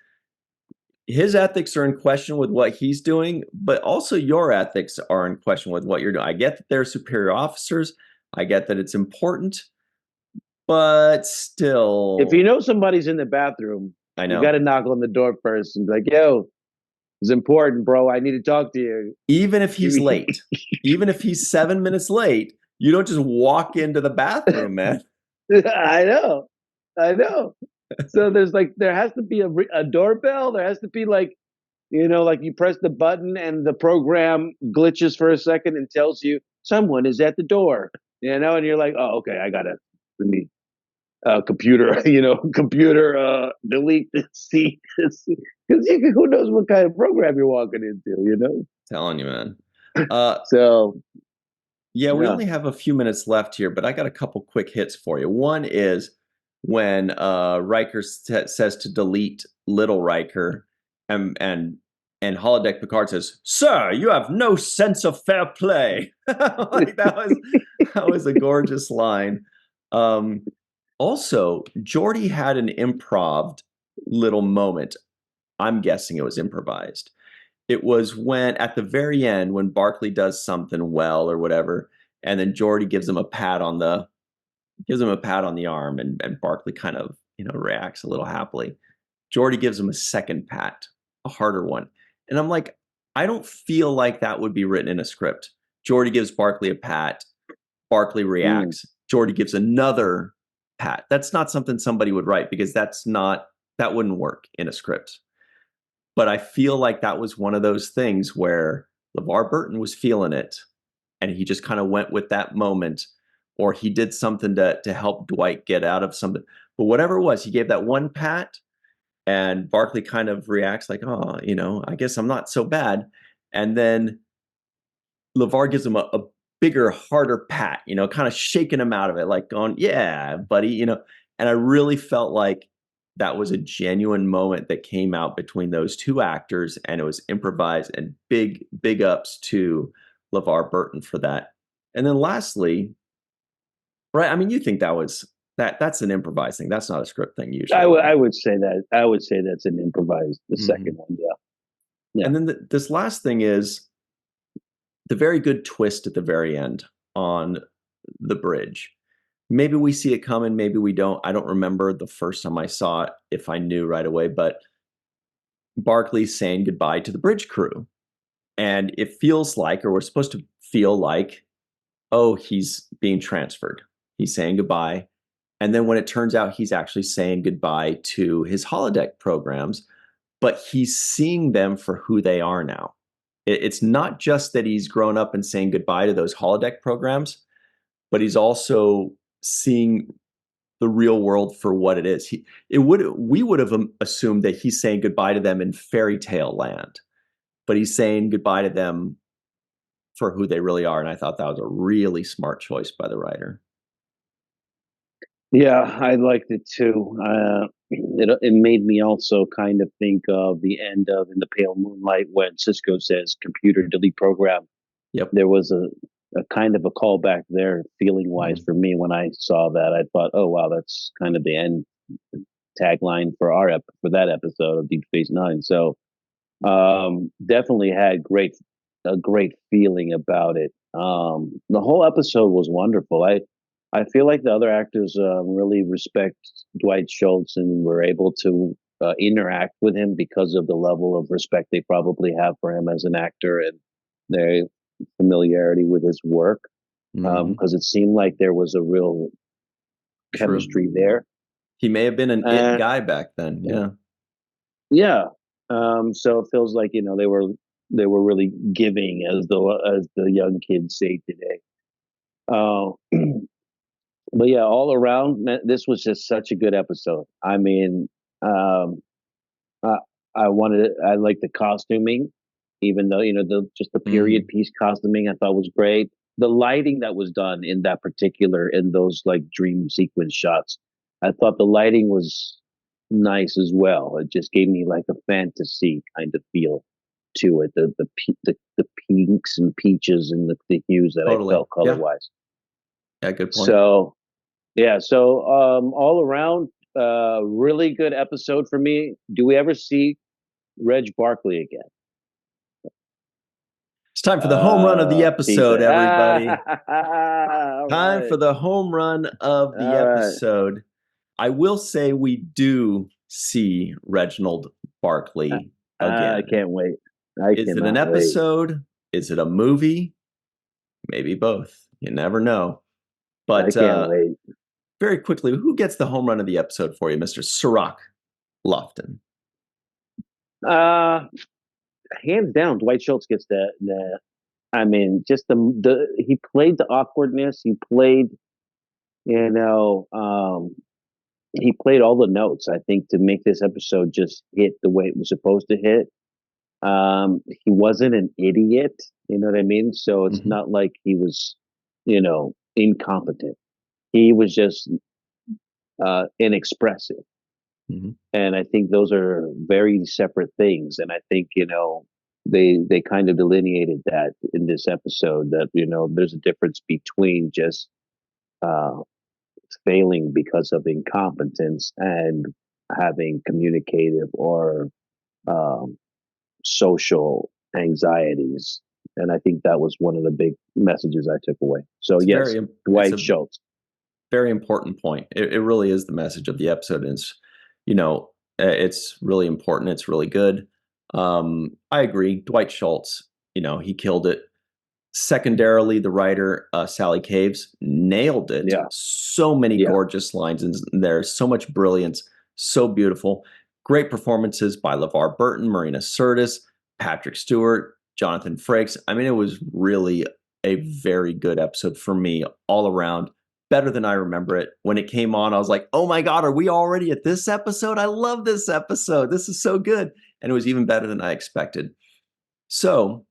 S1: his ethics are in question with what he's doing, but also your ethics are in question with what you're doing. I get that they're superior officers. I get that it's important, but
S2: if you
S1: still,
S2: know somebody's in the bathroom,
S1: I
S2: you got
S1: know.
S2: to knock on the door first and be like, "Yo, it's important, bro. I need to talk to you."
S1: Even if
S2: Give
S1: he's
S2: me.
S1: late, even if he's 7 minutes late, you don't just walk into the bathroom, man.
S2: I know, I know. So there has to be a doorbell. There has to be like you press the button and the program glitches for a second and tells you someone is at the door. And you're like, "Oh, okay, I gotta let me computer, computer delete this seat because who knows what kind of program you're walking into.
S1: Telling you, man. Uh,
S2: So
S1: Yeah, we
S2: yeah,
S1: only have a few minutes left here, but I got a couple quick hits for you. One is when Riker says to delete little Riker, and holodeck Picard says, "Sir, you have no sense of fair play." Like that was a gorgeous line. Um, Also, Geordi had an improv little moment. I'm guessing it was improvised. It was when at the very end when Barclay does something well or whatever, and then Geordi gives him a pat on the arm, and Barclay kind of reacts a little happily. Geordi gives him a second pat, a harder one, and I'm like, I don't feel like that would be written in a script. Geordi gives Barclay a pat, Barclay
S2: mm,
S1: reacts, Geordi gives another pat. That's not something somebody would write because that wouldn't work in a script. But I feel like that was one of those things where LeVar Burton was feeling it, and he just kind of went with that moment. or he did something to help Dwight get out of something. But whatever it was, he gave that one pat, and Barclay kind of reacts like, "Oh, I guess I'm not so bad." And then LeVar gives him a bigger, harder pat, kind of shaking him out of it, like going, "Yeah, buddy." And I really felt like that was a genuine moment that came out between those two actors, and it was improvised, and big ups to LeVar Burton for that. And then lastly, right, I mean, you think that's an improvised thing. That's not a script thing usually, right?
S2: I would say that. I would say that's an improvised. The
S1: Mhm.
S2: second one, yeah, yeah.
S1: And then this last thing is the very good twist at the very end on the bridge. Maybe we see it coming, maybe we don't. I don't remember the first time I saw it, if I knew right away, but Barclay's saying goodbye to the bridge crew. And it feels like, or we're supposed to feel like, oh, he's being transferred. He's saying goodbye. And then when it turns out he's actually saying goodbye to his holodeck programs, but he's seeing them for who they are now. It's not just that he's grown up and saying goodbye to those holodeck programs, but he's also seeing the real world for what it is. We would have assumed that he's saying goodbye to them in fairy tale land, but he's saying goodbye to them for who they really are. And I thought that was a really smart choice by the writer.
S2: Yeah, I liked it too. It made me also kind of think of the end of In the Pale Moonlight when Cisco says "computer delete program."
S1: Yep.
S2: There was a kind of a callback there, feeling wise, for me when I saw that. I thought, oh wow, that's kind of the end tagline for for that episode of Deep Space Nine. So definitely had a great feeling about it. The whole episode was wonderful. I feel like the other actors really respect Dwight Schultz and were able to interact with him because of the level of respect they probably have for him as an actor and their familiarity with his work. Because it seemed like there was a real
S1: True.
S2: chemistry there.
S1: He may have been an it guy back then. Yeah.
S2: Yeah. So it feels like they were really giving, as the young kids say today. Uh, but yeah, all around, man, this was just such a good episode. I mean, I, I like the costuming, even though just the period piece costuming I thought was great. The lighting that was done in that particular in those like dream sequence shots, I thought the lighting was nice as well. It just gave me like a fantasy kind of feel to it. The pinks and peaches and the hues that I
S1: Totally.
S2: felt color
S1: Yeah.
S2: wise.
S1: Yeah. Good point.
S2: So yeah, so all around, really good episode for me. Do we ever see Reg Barclay again?
S1: It's time for the home run of the episode, everybody.
S2: All
S1: Time
S2: right.
S1: for the home run of the
S2: All right.
S1: episode. I will say we do see Reginald Barclay again.
S2: I can't wait.
S1: Is it an episode? Is it a movie? Maybe both. You never know.
S2: I
S1: But
S2: can't wait.
S1: very quickly, who gets the home run of the episode for you, Mr. Sirach Lofton?
S2: Hands down, Dwight Schultz gets the. I mean, just the he played the awkwardness. He played, you know, he played all the notes. I think to make this episode just hit the way it was supposed to hit. He wasn't an idiot, you know what I mean? So it's not like he was, incompetent. He was just inexpressive. And I think those are very separate things. And I think, they kind of delineated that in this episode that, there's a difference between just uh, failing because of incompetence and having communicative or um, social anxieties. And I think that was one of the big messages I took away. So
S1: It's
S2: yes, Dwight Schultz.
S1: Very important point. It really is the message of the episode. And it's really important. It's really good. I agree. Dwight Schultz, he killed it. Secondarily, the writer, Sally Caves, nailed it.
S2: Yeah.
S1: So many gorgeous lines in there. So much brilliance. So beautiful. Great performances by LeVar Burton, Marina Sirtis, Patrick Stewart, Jonathan Frakes. I mean, it was really a very good episode for me all around. better than I remember it. When it came on, I was like, oh my God, are we already at this episode? I love this episode. This is so good. And it was even better than I expected. So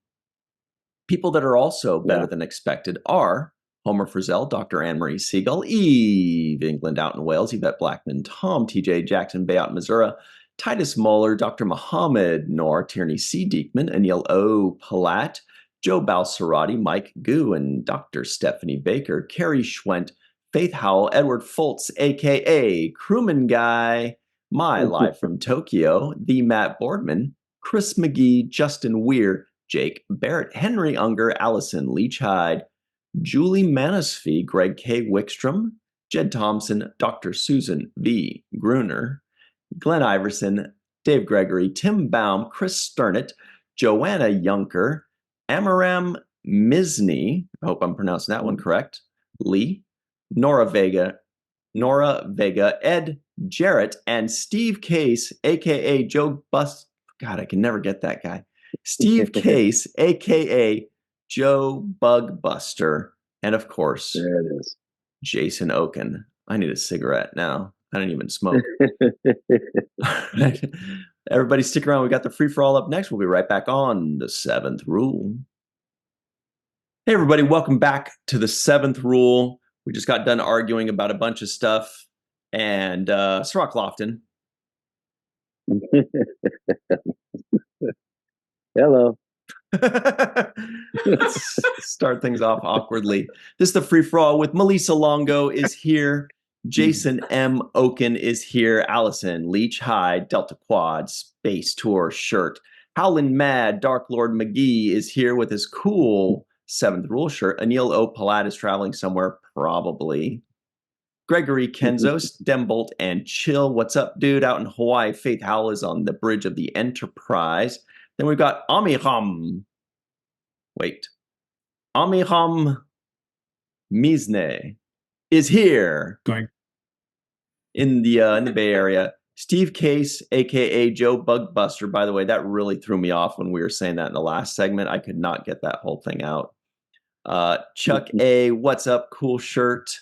S1: people that are also better than expected are Homer Frizzell, Dr. Anne-Marie Siegel, Eve England out in Wales, Yvette Blackman, Tom T.J. Jackson Bay out in Missouri, Titus Moeller, Dr. Muhammad Noor, Tierney C. Diekman, Anil O. Palat, Joe Balsarati, Mike Gu, and Dr. Stephanie Baker, Carrie Schwent, Faith Howell, Edward Foltz, a.k.a. Crewman Guy, My Live from Tokyo, The Matt Boardman, Chris McGee, Justin Weir, Jake Barrett, Henry Unger, Allison Leach Hyde, Julie Manisfee, Greg K. Wickstrom, Jed Thompson, Dr. Susan V. Gruner, Glenn Iverson, Dave Gregory, Tim Baum, Chris Sternett, Joanna Yunker, Amaram Misny, I hope I'm pronouncing that one correct, Lee, Nora Vega, Ed Jarrett, and Steve Case, a.k.a. Joe Bust. God, I can never get that guy. Steve Case, a.k.a. Joe Bugbuster, and of course,
S2: there it is,
S1: Jason Oken. I need a cigarette now. I don't even smoke. Everybody stick around. We got the free-for-all up next. We'll be right back on The Seventh Rule. Hey, everybody. Welcome back to The Seventh Rule. We just got done arguing about a bunch of stuff. And Sirach Lofton.
S2: Hello.
S1: Let's start things off awkwardly. This is the free-for-all with Melissa Longo is here. Jason M. Oken is here. Allison Leach Hyde, Delta Quad, Space Tour shirt. Howlin' Mad, Dark Lord McGee is here with his cool Seventh Rule shirt. Anil O. Palat is traveling somewhere, probably. Gregory Kenzos, Dembolt, and Chill. What's up, dude? Out in Hawaii, Faith Howell is on the bridge of the Enterprise. Then we've got Amiram Mizne is here.
S3: Going
S1: in the Bay Area. Steve Case, aka Joe Bugbuster. By the way, that really threw me off when we were saying that in the last segment. I could not get that whole thing out. Chuck A, what's up? Cool shirt.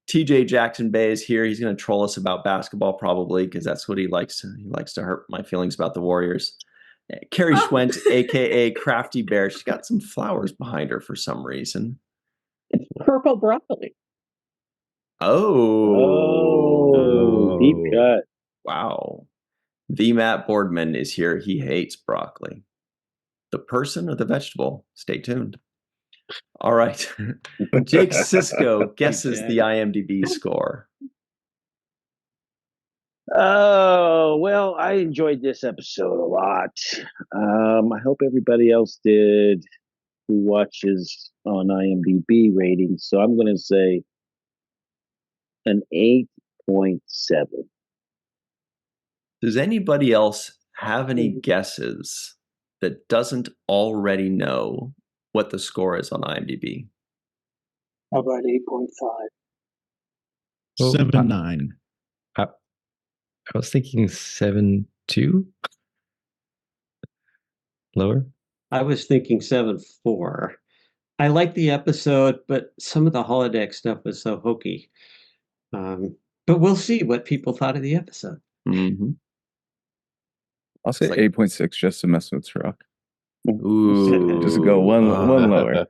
S1: TJ Jackson Bay is here. He's going to troll us about basketball probably because that's what he likes. He likes to hurt my feelings about the Warriors. Carrie Schwent, a.k.a. Crafty Bear. She's got some flowers behind her for some reason.
S4: It's purple broccoli.
S1: Oh,
S2: deep cut.
S1: Wow. The Matt Boardman is here. He hates broccoli. The person or the vegetable? Stay tuned. All right. Jake Sisko guesses the IMDb score.
S2: Oh, well, I enjoyed this episode a lot. I hope everybody else did who watches on IMDb ratings. So I'm going to say an 8.7.
S1: Does anybody else have any guesses that doesn't already know what the score is on IMDb?
S4: How about 8.5?
S3: 7.9.
S5: I was thinking 7.2. Lower.
S6: I was thinking 7.4. I liked the episode, but some of the holodeck stuff was so hokey. But we'll see what people thought of the episode.
S1: Mm-hmm.
S7: I'll say 8.6 just to mess with Truck.
S1: Ooh.
S7: Just go one lower.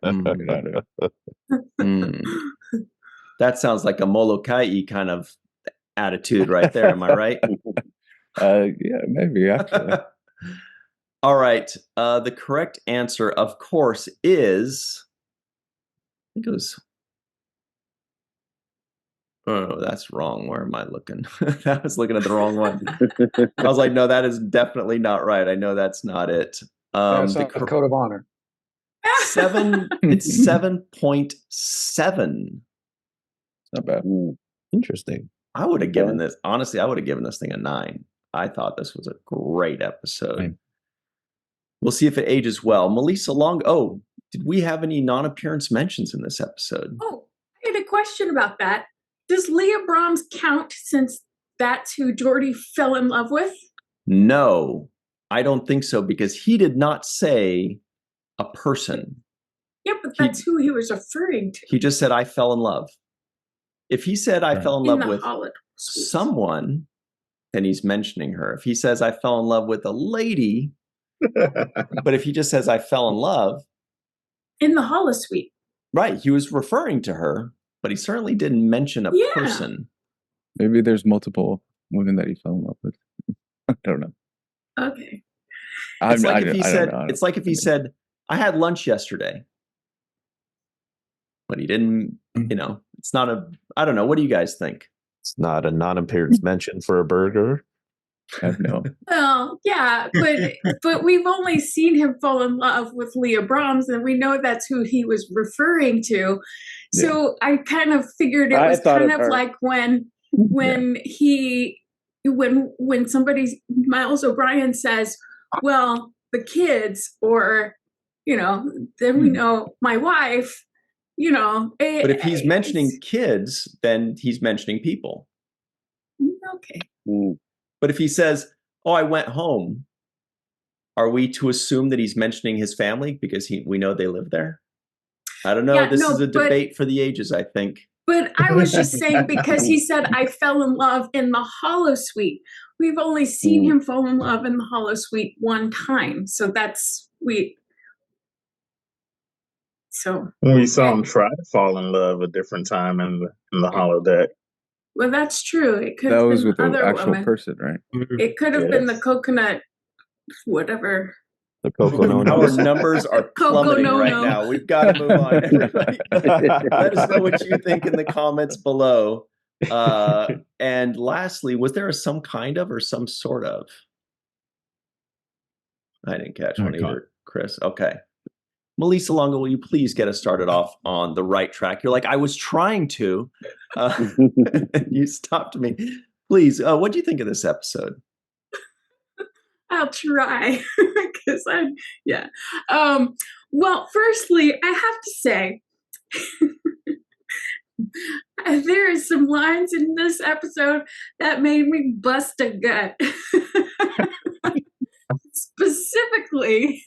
S1: That sounds like a Molokai kind of attitude right there. Am I right?
S7: Yeah, maybe actually.
S1: All right. The correct answer, of course, is I think it was. Oh, that's wrong. Where am I looking? I was looking at the wrong one. I was like, no, that is definitely not right. I know that's not it.
S4: That's not the code of honor.
S1: It's 7.7.
S7: Not bad.
S5: Interesting.
S1: I would have given this, honestly, I would have given this thing a 9. I thought this was a great episode.
S5: Right.
S1: We'll see if it ages well. Melissa Long. Oh, did we have any non-appearance mentions in this episode?
S8: Oh, I had a question about that. Does Leah Brahms count since that's who Geordi fell in love with?
S1: No, I don't think so because he did not say a person.
S8: Yeah, but that's who he was referring to.
S1: He just said, I fell in love. If he said, I fell in
S8: In
S1: love
S8: the
S1: with
S8: holodeck suite.
S1: someone, then he's mentioning her. If he says, I fell in love with a lady, but if he just says, I fell in love,
S8: In the holosuite.
S1: right, he was referring to her, but he certainly didn't mention a
S8: Yeah.
S1: person.
S7: Maybe there's multiple women that he fell in love with. I don't know.
S8: Okay.
S1: It's like if he
S7: I don't
S1: said,
S7: know.
S1: it's like if he said, I had lunch yesterday, but he didn't, you know, it's not a, I don't know. What do you guys think?
S3: It's not a non-appearance mention for a burger.
S7: I have no.
S8: Well, yeah, but we've only seen him fall in love with Leah Brahms, and we know that's who he was referring to. So I kind of figured it was kind of like when somebody, Miles O'Brien says, well, the kids, or, you know, then we know my wife, you know.
S1: But if he's mentioning kids, then he's mentioning people.
S8: Okay.
S1: But if he says, oh, I went home, are we to assume that he's mentioning his family because we know they live there? I don't know.
S8: Yeah,
S1: this
S8: no,
S1: is a debate for the ages, I think.
S8: But I was just saying, because he said, I fell in love in the holosuite. We've only seen him fall in love in the holosuite one time. So that's So
S9: we saw him try to fall in love a different time in the holodeck.
S8: Well, that's true. It could
S7: That
S8: have
S7: was
S8: been
S7: with
S8: the
S7: the
S8: other
S7: actual
S8: woman.
S7: person, right?
S8: It could have been the coconut, whatever.
S3: The Coco no
S1: Our numbers are plummeting right
S8: no-no.
S1: now. We've got to move on, everybody. Let us know what you think in the comments below. And lastly, was there a some kind of or some sort of? I didn't catch one either, Chris. Okay. Melissa Longo, will you please get us started off on the right track? You're like, I was trying to. You stopped me. Please, what do you think of this episode?
S8: I'll try, because well, firstly, I have to say, there is some lines in this episode that made me bust a gut. Specifically,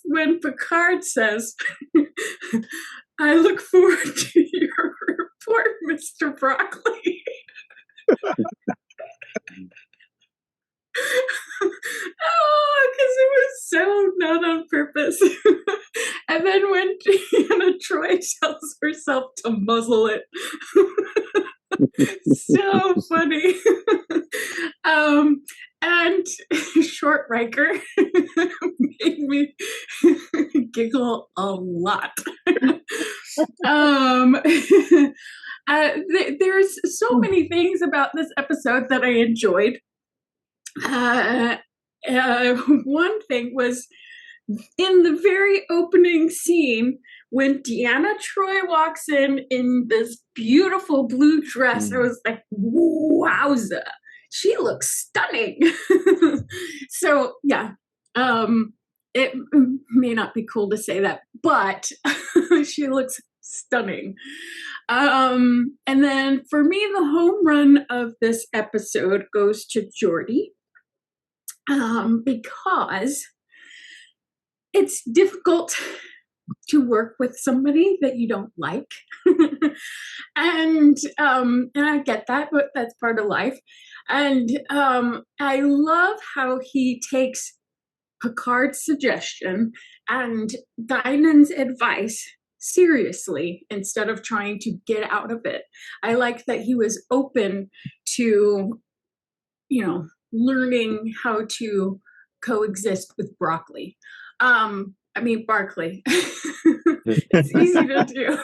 S8: when Picard says, I look forward to your report, Mr. Broccoli. Oh, because it was so not on purpose. And then when Deanna Troy tells herself to muzzle it. So funny. And Short Riker made me giggle a lot. There's so many things about this episode that I enjoyed. One thing was in the very opening scene when Deanna Troy walks in this beautiful blue dress. I was like, wowza, she looks stunning. So yeah, it may not be cool to say that, but she looks stunning. And then for me, the home run of this episode goes to Geordi. Because it's difficult to work with somebody that you don't like. And I get that, but that's part of life. And I love how he takes Picard's suggestion and Dinan's advice seriously instead of trying to get out of it. I like that he was open to, you know, learning how to coexist with Barclay. It's easy to do.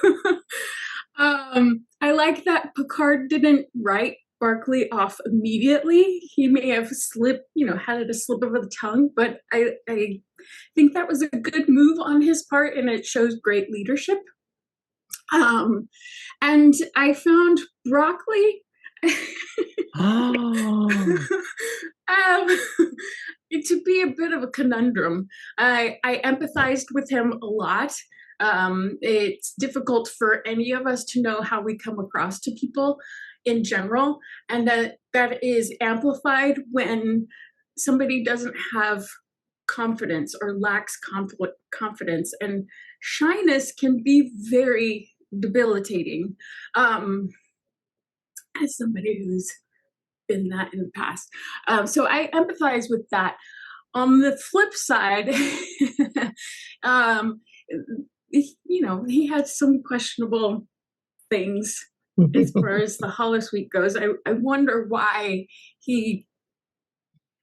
S8: I like that Picard didn't write Barclay off immediately. He may have had it a slip of the tongue, but I think that was a good move on his part, and it shows great leadership. And I found Barclay to be a bit of a conundrum. I empathized with him a lot. It's difficult for any of us to know how we come across to people in general, and that is amplified when somebody doesn't have confidence or lacks confidence, and shyness can be very debilitating. As somebody who's been that in the past. So I empathize with that. On the flip side, he had some questionable things as far as the holosuite goes. I wonder why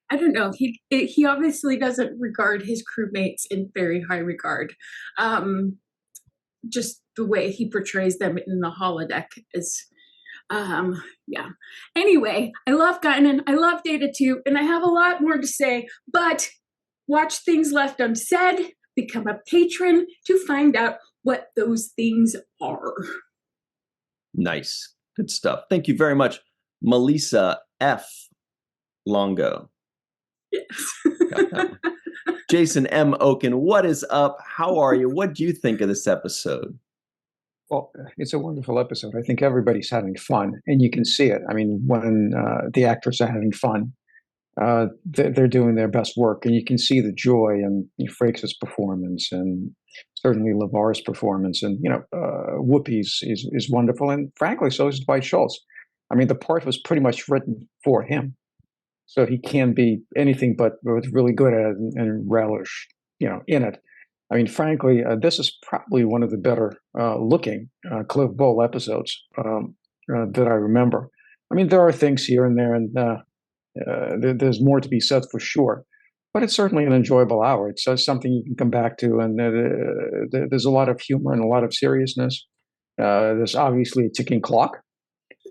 S8: I don't know. He obviously doesn't regard his crewmates in very high regard. Just the way he portrays them in the holodeck is, yeah. Anyway, I love Guinan. I love Data 2, and I have a lot more to say, but watch Things Left Unsaid, become a patron to find out what those things are.
S1: Nice. Good stuff. Thank you very much, Melissa F. Longo.
S8: Yes.
S1: Got that one. Jason M. Oken, what is up? How are you? What do you think of this episode?
S4: Well, it's a wonderful episode. I think everybody's having fun, and you can see it. I mean, when the actors are having fun, they're doing their best work, and you can see the joy in Frakes' performance, and certainly LeVar's performance, and Whoopi's is wonderful, and frankly, so is Dwight Schultz. I mean, the part was pretty much written for him, so he can be anything but really good at it and relish, in it. I mean, frankly, this is probably one of the better looking Cliff Bowl episodes that I remember. I mean, there are things here and there, and there's more to be said for sure. But it's certainly an enjoyable hour. It's something you can come back to, and there's a lot of humor and a lot of seriousness. There's obviously a ticking clock,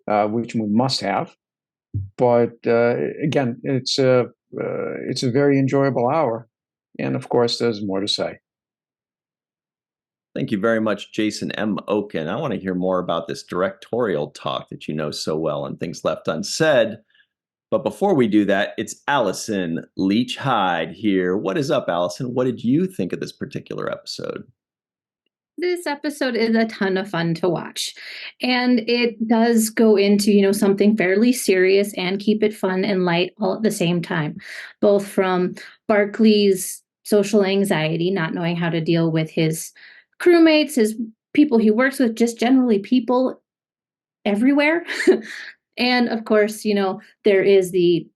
S4: which we must have. But again, it's a very enjoyable hour, and of course, there's more to say.
S1: Thank you very much, Jason M. Oken. I want to hear more about this directorial talk that you know so well and Things Left Unsaid. But before we do that, it's Allison Leach Hyde here. What is up, Allison? What did you think of this particular episode?
S10: This episode is a ton of fun to watch, and it does go into, something fairly serious and keep it fun and light all at the same time, both from Barclay's social anxiety, not knowing how to deal with his crewmates, his people he works with, just generally people everywhere. And of course, there is the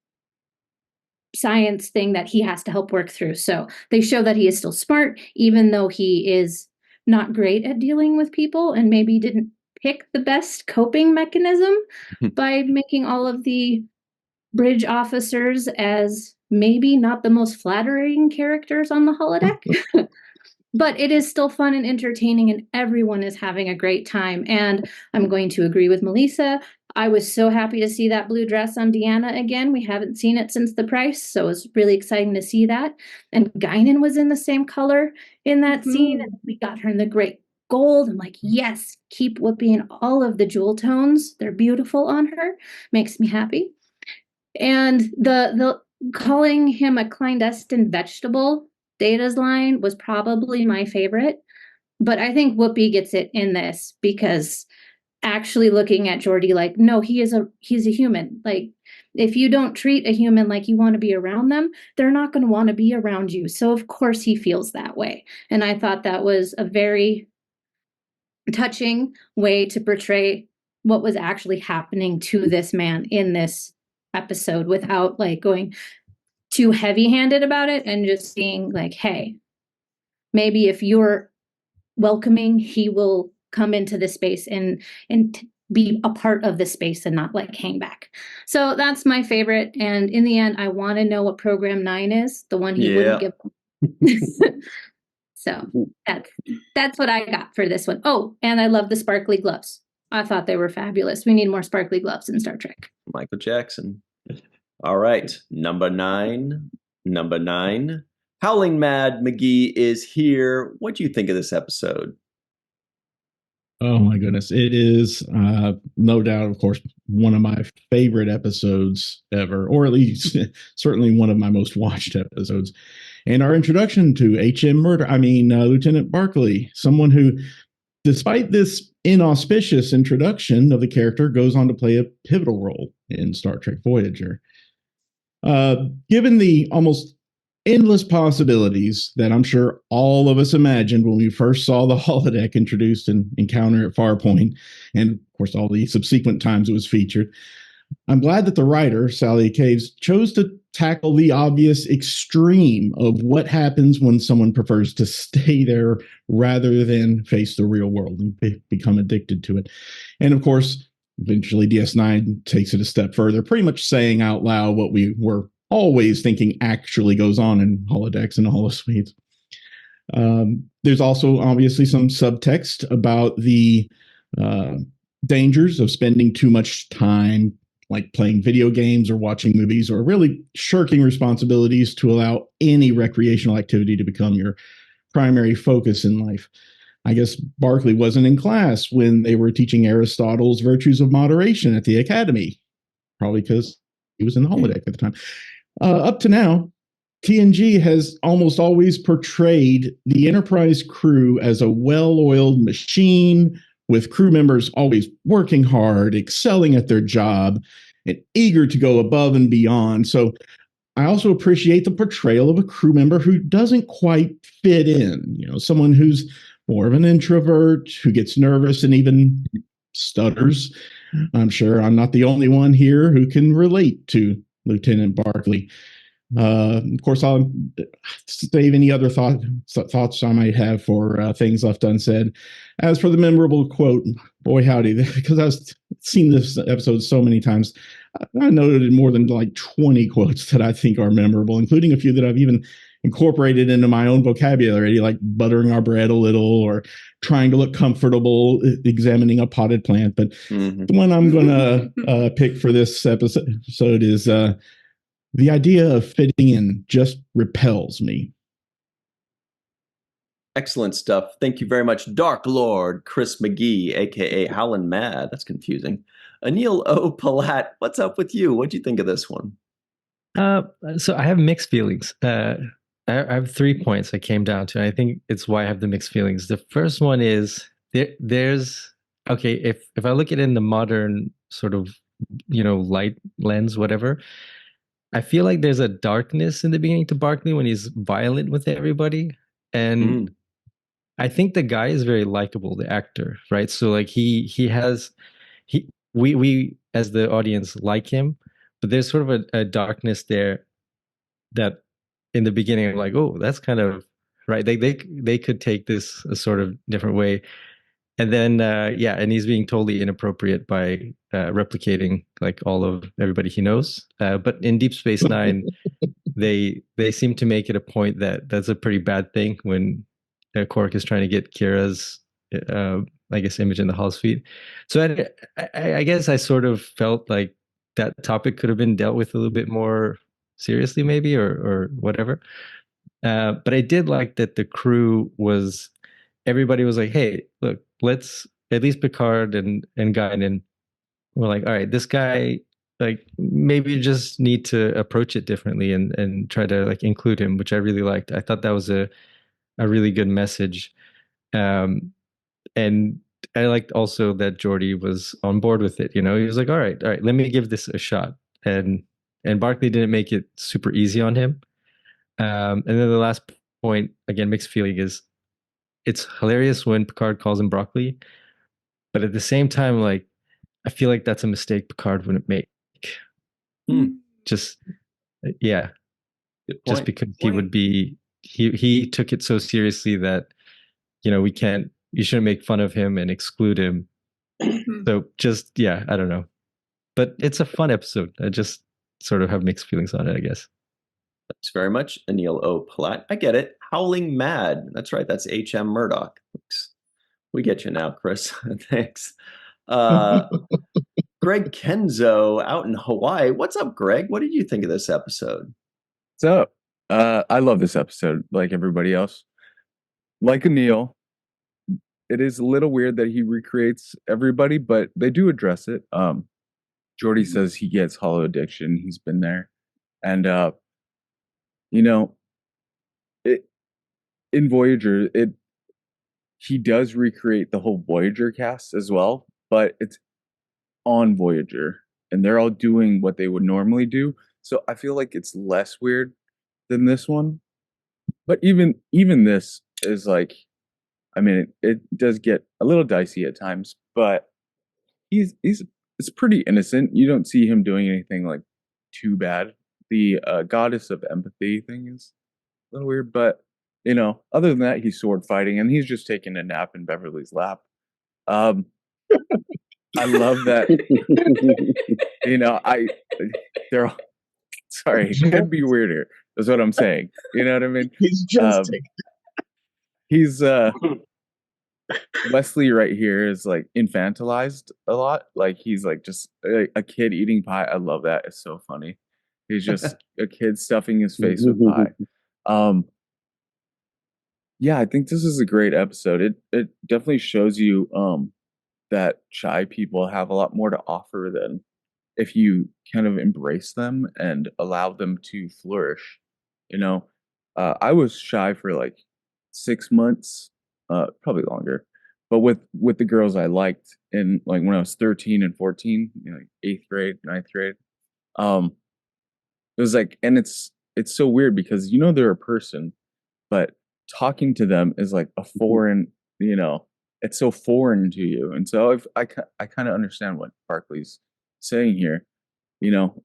S10: science thing that he has to help work through. So they show that he is still smart, even though he is not great at dealing with people and maybe didn't pick the best coping mechanism by making all of the bridge officers as maybe not the most flattering characters on the holodeck. But it is still fun and entertaining, and everyone is having a great time. And I'm going to agree with Melissa. I was so happy to see that blue dress on Deanna again. We haven't seen it since The Price, so it was really exciting to see that. And Guinan was in the same color in that scene, and we got her in the great gold. I'm like, yes, keep Whoopi in all of the jewel tones. They're beautiful on her. Makes me happy. And the calling him a clandestine vegetable, Data's line, was probably my favorite, but I think Whoopi gets it in this because actually looking at Geordi like, no, he's a human. Like, if you don't treat a human like you want to be around them, they're not going to want to be around you. So of course he feels that way. And I thought that was a very touching way to portray what was actually happening to this man in this episode without like going too heavy-handed about it, and just being like, hey, maybe if you're welcoming, he will come into this space and be a part of the space and not like hang back. So that's my favorite. And in the end, I want to know what program 9 is, the one he wouldn't give. So that's what I got for this one. Oh, and I love the sparkly gloves. I thought they were fabulous. We need more sparkly gloves in Star Trek.
S1: Michael Jackson. All right, number nine. Howling Mad McGee is here. What do you think of this episode?
S11: Oh my goodness. It is no doubt, of course, one of my favorite episodes ever, or at least certainly one of my most watched episodes. And our introduction to Lieutenant Barclay, someone who, despite this inauspicious introduction of the character, goes on to play a pivotal role in Star Trek Voyager. Given the almost endless possibilities that I'm sure all of us imagined when we first saw the holodeck introduced and encounter at Farpoint, and of course all the subsequent times it was featured. I'm glad that the writer, Sally Caves, chose to tackle the obvious extreme of what happens when someone prefers to stay there rather than face the real world and become addicted to it. And of course, eventually DS9 takes it a step further, pretty much saying out loud what we were always thinking actually goes on in holodecks and holosuites. There's also obviously some subtext about the dangers of spending too much time like playing video games or watching movies or really shirking responsibilities to allow any recreational activity to become your primary focus in life. I guess Barclay wasn't in class when they were teaching Aristotle's virtues of moderation at the academy, probably because he was in the holodeck at the time. Up to now, TNG has almost always portrayed the Enterprise crew as a well-oiled machine, with crew members always working hard, excelling at their job, and eager to go above and beyond. So I also appreciate the portrayal of a crew member who doesn't quite fit in, someone who's more of an introvert, who gets nervous and even stutters. I'm sure I'm not the only one here who can relate to Lieutenant Barclay. Of course, I'll save any other thoughts I might have for things left unsaid. As for the memorable quote, boy howdy, because I've seen this episode so many times, I noted more than like 20 quotes that I think are memorable, including a few that I've even incorporated into my own vocabulary, like buttering our bread a little or trying to look comfortable examining a potted plant. But the one I'm going to pick for this episode is the idea of fitting in just repels me.
S1: Excellent stuff. Thank you very much, Dark Lord Chris McGee, aka Howlin' Mad. That's confusing. Anil O. Palat, what's up with you? What'd you think of this one?
S5: So I have mixed feelings. I have 3 points I came down to. And I think it's why I have the mixed feelings. The first one is there's okay. If I look at it in the modern sort of light lens, whatever, I feel like there's a darkness in the beginning to Barclay when he's violent with everybody, and I think the guy is very likable, the actor, right? So like we as the audience like him, but there's sort of a darkness there that in the beginning I'm like, oh, that's kind of right. They could take this a sort of different way, and then and he's being totally inappropriate by replicating like all of everybody he knows. But in Deep Space Nine, they seem to make it a point that that's a pretty bad thing when Quark is trying to get Kira's I guess image in the holosuite. So I guess I sort of felt like that topic could have been dealt with a little bit more seriously, maybe, or whatever. But I did like that the crew was, everybody was like, hey, look, let's, at least Picard and Guinan were like, all right, this guy, like, maybe you just need to approach it differently and try to like include him, which I really liked. I thought that was a really good message. And I liked also that Geordi was on board with it. He was like, all right, let me give this a shot. And Barclay didn't make it super easy on him. And then the last point, again, mixed feeling, is it's hilarious when Picard calls him broccoli, but at the same time, like, I feel like that's a mistake Picard wouldn't make. Just, yeah. Just because he would be, he took it so seriously that, you shouldn't make fun of him and exclude him. So just, yeah, I don't know. But it's a fun episode. I just sort of have mixed feelings on it, I guess.
S1: Thanks very much, Anil O. Palat. I get it. Howling Mad. That's right. That's H.M. Murdoch. We get you now, Chris. Thanks. Greg Kenzo out in Hawaii. What's up, Greg? What did you think of this episode?
S7: So, I love this episode, like everybody else. Like Anil, it is a little weird that he recreates everybody, but they do address it. Geordi says he gets holo addiction. He's been there. And, in Voyager, he does recreate the whole Voyager cast as well, but it's on Voyager, and they're all doing what they would normally do. So I feel like it's less weird. than this one. But even this is like, I mean, it does get a little dicey at times, but he's it's pretty innocent. You don't see him doing anything like too bad. The goddess of empathy thing is a little weird, but you know, other than that, he's sword fighting and he's just taking a nap in Beverly's lap. I love that. You know, they're all, sorry, it could be weirder. That's what I'm saying. You know what I mean?
S9: He's just
S7: he's Wesley right here is like infantilized a lot. Like he's like just a kid eating pie. I love that. It's so funny. He's just a kid stuffing his face with pie. Yeah, I think this is a great episode. It definitely shows you that shy people have a lot more to offer than if you kind of embrace them and allow them to flourish. You know, I was shy for like 6 months, probably longer, but with the girls I liked in like when I was 13 and 14, you know, like 8th grade, 9th grade. It was like, and it's so weird because you know they're a person, but talking to them is like a foreign, you know, it's so foreign to you. And so I kind of understand what Barclay's saying here, you know.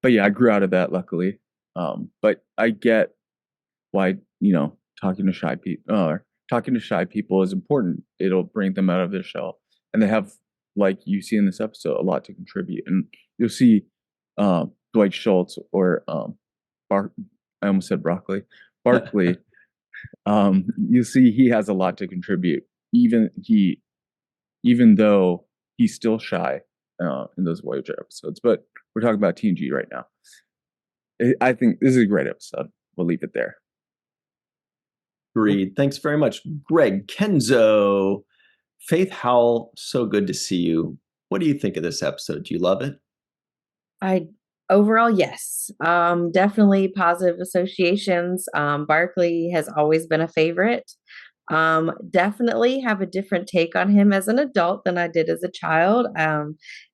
S7: But yeah, I grew out of that luckily. But I get why, you know, talking to shy people is important. It'll bring them out of their shell, and they have, like you see in this episode, a lot to contribute. And you'll see Dwight Schultz or I almost said Barclay. You see he has a lot to contribute, even though he's still shy in those Voyager episodes. But we're talking about TNG right now. I think this is a great episode. We'll leave it there.
S1: Agreed. Thanks very much, Greg. Kenzo, Faith Howell, so good to see you. What do you think of this episode? Do you love it?
S12: Overall, yes. Definitely positive associations. Barclay has always been a favorite. Definitely have a different take on him as an adult than I did as a child.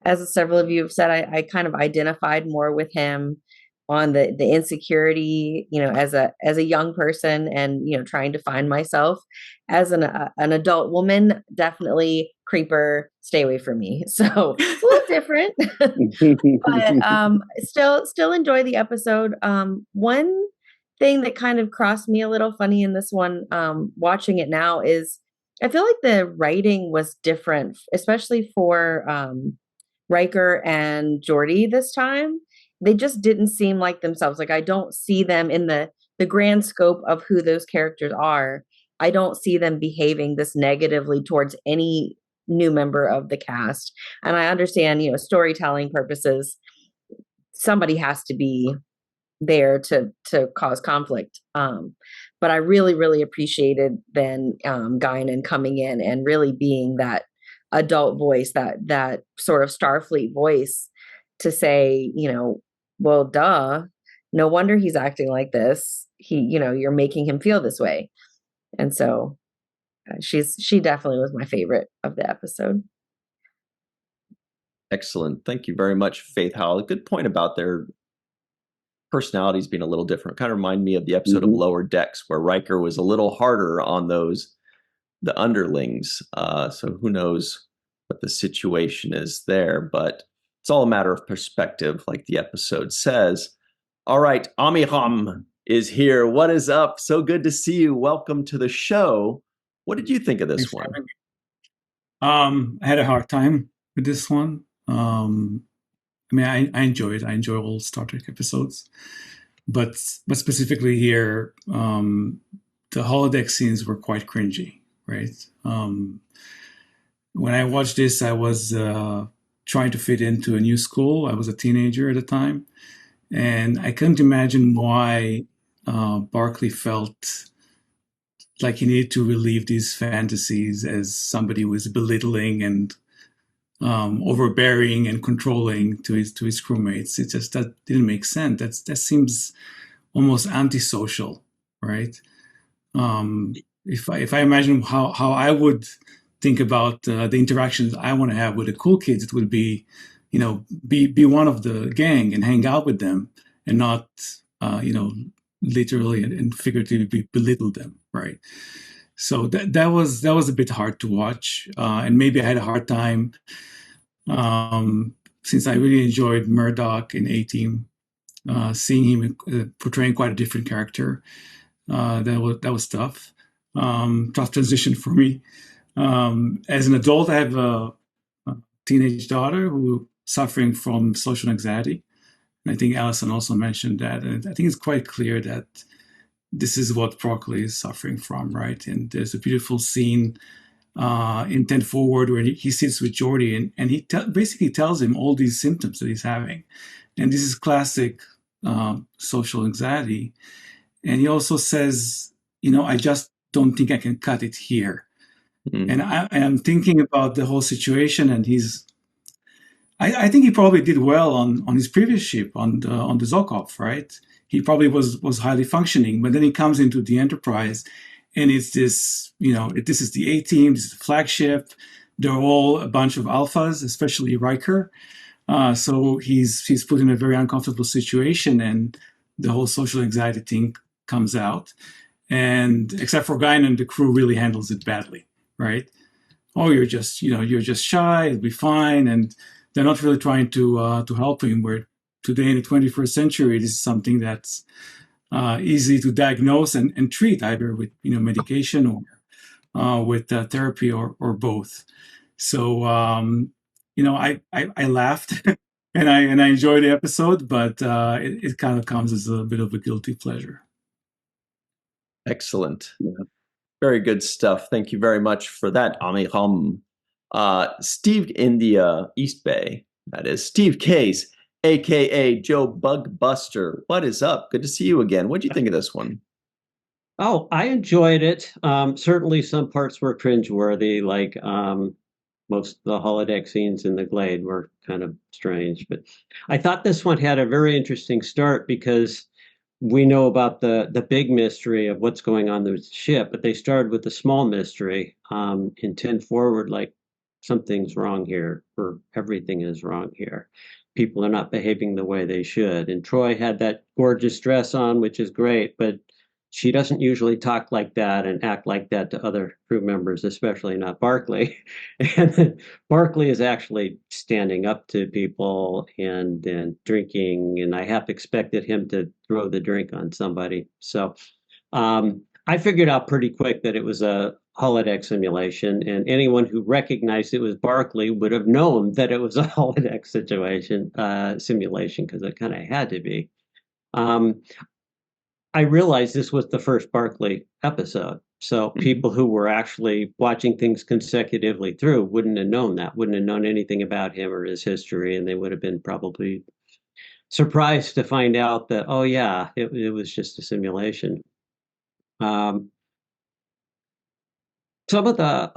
S12: As several of you have said, I kind of identified more with him on the insecurity, you know, as a young person, and you know, trying to find myself. As an adult woman, definitely creeper, stay away from me. So it's a little different, but still enjoy the episode. One thing that kind of crossed me a little funny in this one, watching it now, is I feel like the writing was different, especially for Riker and Geordi this time. They just didn't seem like themselves. Like I don't see them in the grand scope of who those characters are. I don't see them behaving this negatively towards any new member of the cast. And I understand, you know, storytelling purposes, somebody has to be there to cause conflict. But I really, really appreciated then Guinan coming in and really being that adult voice, that sort of Starfleet voice, to say, you know, well, duh, no wonder he's acting like this. You know, you're making him feel this way. And so she definitely was my favorite of the episode.
S1: Excellent. Thank you very much, Faith Howell. A good point about their personalities being a little different. Kind of remind me of the episode of Lower Decks, where Riker was a little harder on the underlings. So who knows what the situation is there, but it's all a matter of perspective, like the episode says. All right, Amiram is here. What is up? So good to see you. Welcome to the show. What did you think of this one?
S13: I had a hard time with this one. I mean, I enjoy it. I enjoy all Star Trek episodes, but specifically here, the holodeck scenes were quite cringy, right? When I watched this, I was trying to fit into a new school. I was a teenager at the time, and I couldn't imagine why Barclay felt like he needed to relieve these fantasies as somebody who was belittling and overbearing and controlling to his crewmates. It just that didn't make sense. That seems almost antisocial, right? If I imagine how I would think about the interactions I want to have with the cool kids, it would be, you know, be one of the gang and hang out with them, and not literally and figuratively belittle them, right? So that was a bit hard to watch, and maybe I had a hard time since I really enjoyed Murdoch in A-Team, seeing him portraying quite a different character. That was tough. Tough transition for me. As an adult, I have a teenage daughter who suffering from social anxiety. And I think Alison also mentioned that. And I think it's quite clear that this is what Barclay is suffering from, right? And there's a beautiful scene in 10 Forward where he sits with Geordie and he basically tells him all these symptoms that he's having. And this is classic social anxiety. And he also says, I just don't think I can cut it here. And I'm thinking about the whole situation, and I think he probably did well on his previous ship on the Zokov, right? He probably was highly functioning, but then he comes into the Enterprise, and it's this, this is the A-Team, this is the flagship. They're all a bunch of alphas, especially Riker. So he's put in a very uncomfortable situation, and the whole social anxiety thing comes out. And except for Guinan, the crew really handles it badly, right? Oh, you're just shy, it'll be fine. And they're not really trying to help him, where today in the 21st century, this is something that's easy to diagnose and treat, either with medication or with therapy or both. So I laughed and I enjoyed the episode, but it kind of comes as a bit of a guilty pleasure.
S1: Excellent. Yeah. Very good stuff. Thank you very much for that, Amiham. Steve in the East Bay, that is Steve Case, aka Joe Bugbuster. What is up? Good to see you again. What do you think of this one?
S6: Oh, I enjoyed it. Certainly some parts were cringeworthy, like most of the holodeck scenes in the Glade were kind of strange. But I thought this one had a very interesting start because we know about the big mystery of what's going on with the ship, but they started with the small mystery in 10 Forward, like something's wrong here, or everything is wrong here. People are not behaving the way they should. And Troy had that gorgeous dress on, which is great, but she doesn't usually talk like that and act like that to other crew members, especially not Barclay. And Barclay is actually standing up to people and drinking, and I half expected him to throw the drink on somebody. So I figured out pretty quick that it was a holodeck simulation, and anyone who recognized it was Barclay would have known that it was a holodeck simulation, because it kind of had to be. I realized this was the first Barclay episode. So people who were actually watching things consecutively through wouldn't have known anything about him or his history. And they would have been probably surprised to find out that, oh yeah, it was just a simulation. Some of the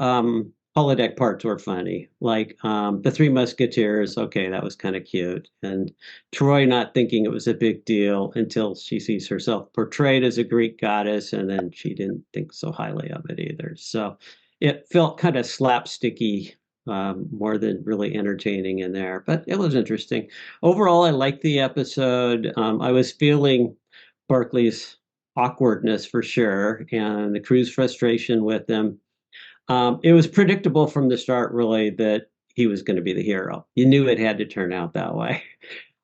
S6: holodeck parts were funny, like the Three Musketeers. Okay, that was kind of cute. And Troy not thinking it was a big deal until she sees herself portrayed as a Greek goddess, and then she didn't think so highly of it either. So it felt kind of slapsticky, more than really entertaining in there, but it was interesting. Overall, I liked the episode. I was feeling Barclay's awkwardness for sure, and the crew's frustration with him. It was predictable from the start, really, that he was going to be the hero. You knew it had to turn out that way.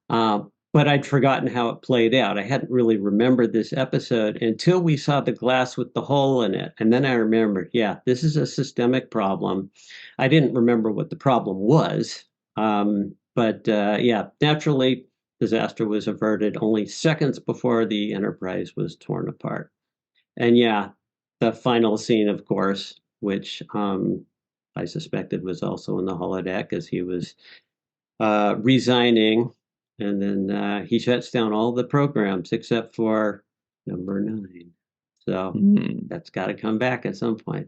S6: But I'd forgotten how it played out. I hadn't really remembered this episode until we saw the glass with the hole in it. And then I remembered, yeah, this is a systemic problem. I didn't remember what the problem was. But naturally, disaster was averted only seconds before the Enterprise was torn apart. And yeah, the final scene, of course, which I suspected was also in the holodeck, as he was resigning. And then he shuts down all the programs except for number 9. So that's got to come back at some point.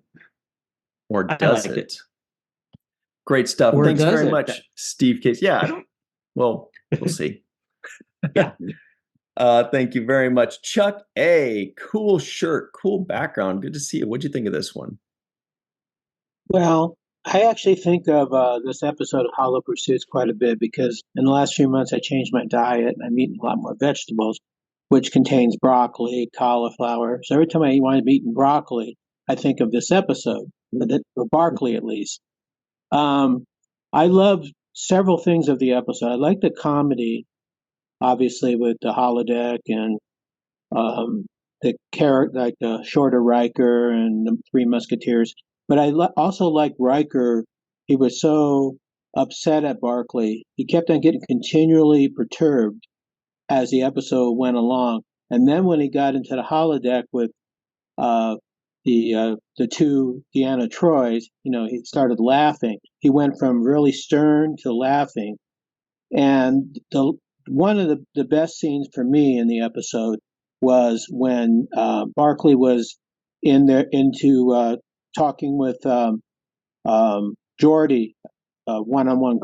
S1: Or does it? Great stuff.
S6: Or
S1: Thanks very
S6: it?
S1: much, Steve Case. Yeah, we'll see.
S6: Yeah.
S1: Thank you very much, Chuck A. Cool shirt, cool background. Good to see you. What'd you think of this one?
S14: Well, I actually think of this episode of Hollow Pursuits quite a bit because in the last few months I changed my diet and I'm eating a lot more vegetables. which contains broccoli, cauliflower. So every time I want to eat broccoli, I think of this episode, or Barclay at least. I love several things of the episode. I like the comedy, obviously, with the holodeck and the character, like the shorter Riker and the Three Musketeers. But I also like Riker. He was so upset at Barclay. He kept on getting continually perturbed as the episode went along. And then when he got into the holodeck with the two Deanna Troys, he started laughing. He went from really stern to laughing. And one of the best scenes for me in the episode was when Barclay was into talking with Geordi, one-on-one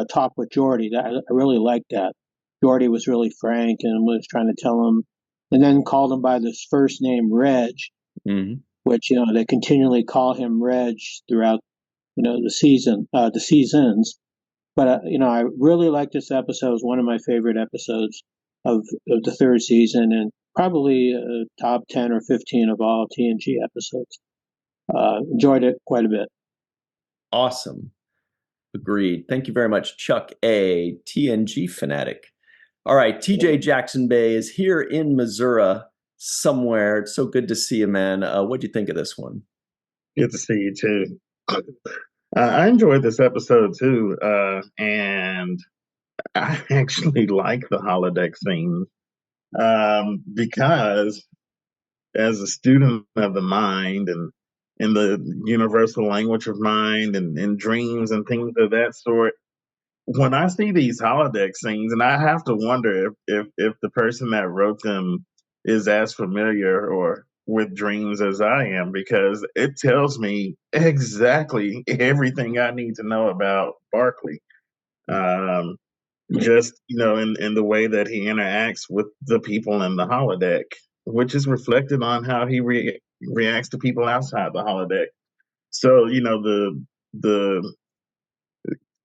S14: talk with Geordi. I really liked that. Geordi was really frank and was trying to tell him, and then called him by this first name, Reg, which they continually call him Reg throughout the seasons. But I really like this episode. It was one of my favorite episodes of the third season, and probably top 10 or 15 of all TNG episodes. Enjoyed it quite a bit.
S1: Awesome. Agreed. Thank you very much, Chuck A., TNG fanatic. All right, TJ Jackson Bay is here in Missouri somewhere. It's so good to see you, man. What'd you think of this one?
S9: Good to see you too. I enjoyed this episode too, and I actually like the holodeck scene because, as a student of the mind and in the universal language of mind and in dreams and things of that sort, when I see these holodeck scenes, and I have to wonder if the person that wrote them is as familiar or with dreams as I am, because it tells me exactly everything I need to know about Barclay. Just in the way that he interacts with the people in the holodeck, which is reflected on how he reacts to people outside the holodeck. So the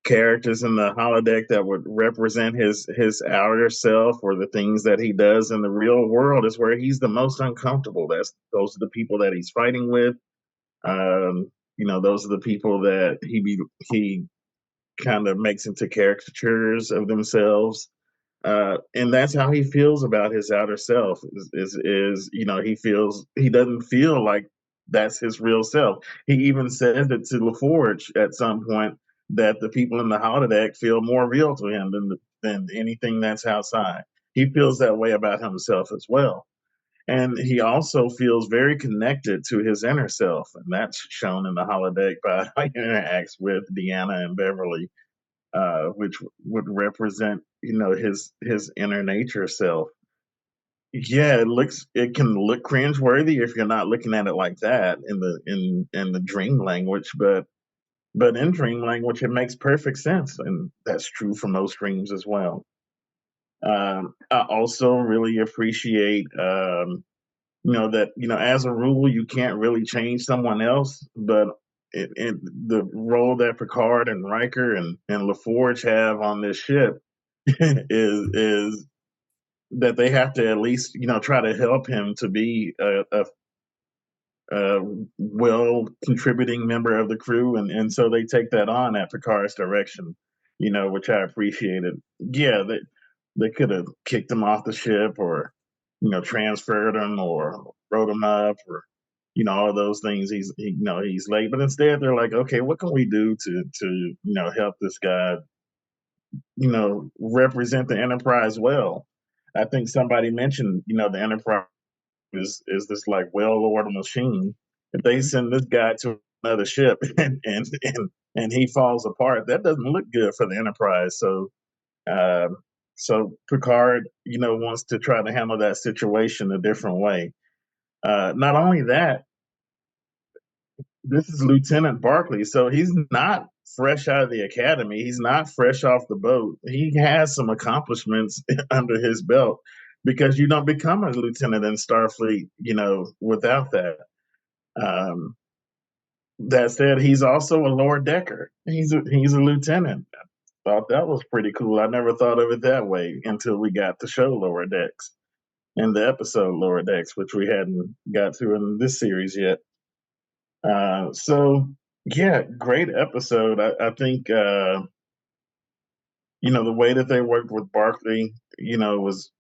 S9: characters in the holodeck that would represent his outer self or the things that he does in the real world is where he's the most uncomfortable. Those are the people that he's fighting with. Those are the people that he kind of makes into caricatures of themselves. And that's how he feels about his outer self he doesn't feel like that's his real self. He even says it to LaForge at some point, that the people in the holodeck feel more real to him than anything that's outside. He feels that way about himself as well. And he also feels very connected to his inner self. And that's shown in the holodeck by how he interacts with Deanna and Beverly, which would represent, his inner nature self. Yeah, it can look cringeworthy if you're not looking at it like that in the dream language, but in dream language, it makes perfect sense, and that's true for most dreams as well. I also really appreciate, that as a rule, you can't really change someone else, but the role that Picard and Riker and LaForge have on this ship is that they have to at least try to help him to be a well contributing member of the crew, and so they take that on at Picard's direction, which I appreciated. Yeah, they could have kicked him off the ship, or transferred him, or wrote him up, or all those things. He's late, but instead they're like, okay, what can we do to help this guy represent the Enterprise well? I think somebody mentioned the Enterprise is this like well-oiled machine. If they send this guy to another ship and he falls apart, that doesn't look good for the Enterprise. So Picard, wants to try to handle that situation a different way. Not only that, this is Lieutenant Barclay, so he's not fresh out of the academy. He's not fresh off the boat. He has some accomplishments under his belt, because you don't become a lieutenant in Starfleet, without that. That said, he's also a lower decker. He's a lieutenant. I thought that was pretty cool. I never thought of it that way until we got to show Lower Decks. in the episode Lower Decks, which we hadn't got to in this series yet. So yeah, great episode. I think the way that they worked with Barclay, was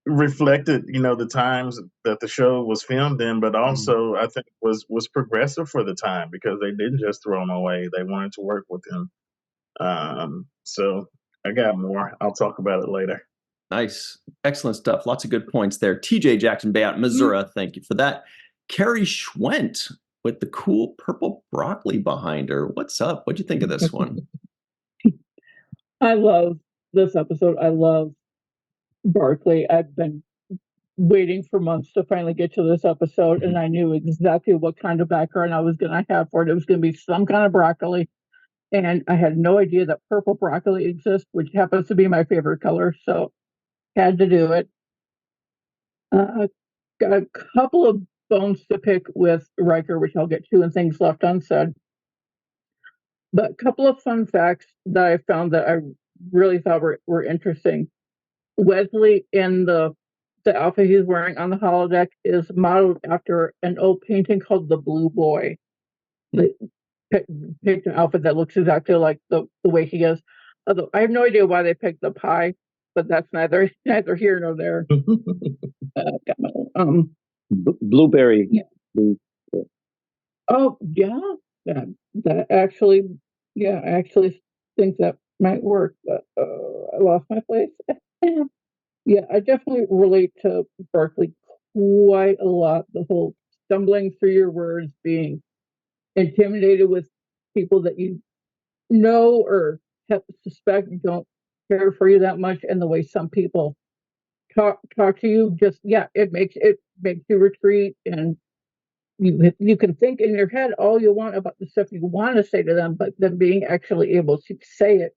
S9: reflected, the times that the show was filmed in, but also I think was progressive for the time because they didn't just throw him away; they wanted to work with him. So I got more. I'll talk about it later.
S1: Nice. Excellent stuff. Lots of good points there. TJ Jackson Bay out in Missouri. Thank you for that. Carrie Schwent with the cool purple broccoli behind her. What's up? What'd you think of this one?
S15: I love this episode. I love Barclay. I've been waiting for months to finally get to this episode, and I knew exactly what kind of background I was going to have for it. It was going to be some kind of broccoli, and I had no idea that purple broccoli exists, which happens to be my favorite color, so had to do it. Got a couple of bones to pick with Riker, which I'll get to in things left unsaid. But a couple of fun facts that I found that I really thought were interesting. Wesley in the outfit he's wearing on the holodeck is modeled after an old painting called The Blue Boy. They picked an outfit that looks exactly like the way he is. Although I have no idea why they picked the pie, but that's neither here nor there. Got my
S2: blueberry.
S15: Yeah. Oh yeah, that actually, I actually think that might work. But I lost my place. Yeah, I definitely relate to Barclay quite a lot. The whole stumbling through your words, being intimidated with people that you know or suspect don't care for you that much, and the way some people talk to you, just it makes you retreat, and you can think in your head all you want about the stuff you want to say to them, but then being actually able to say it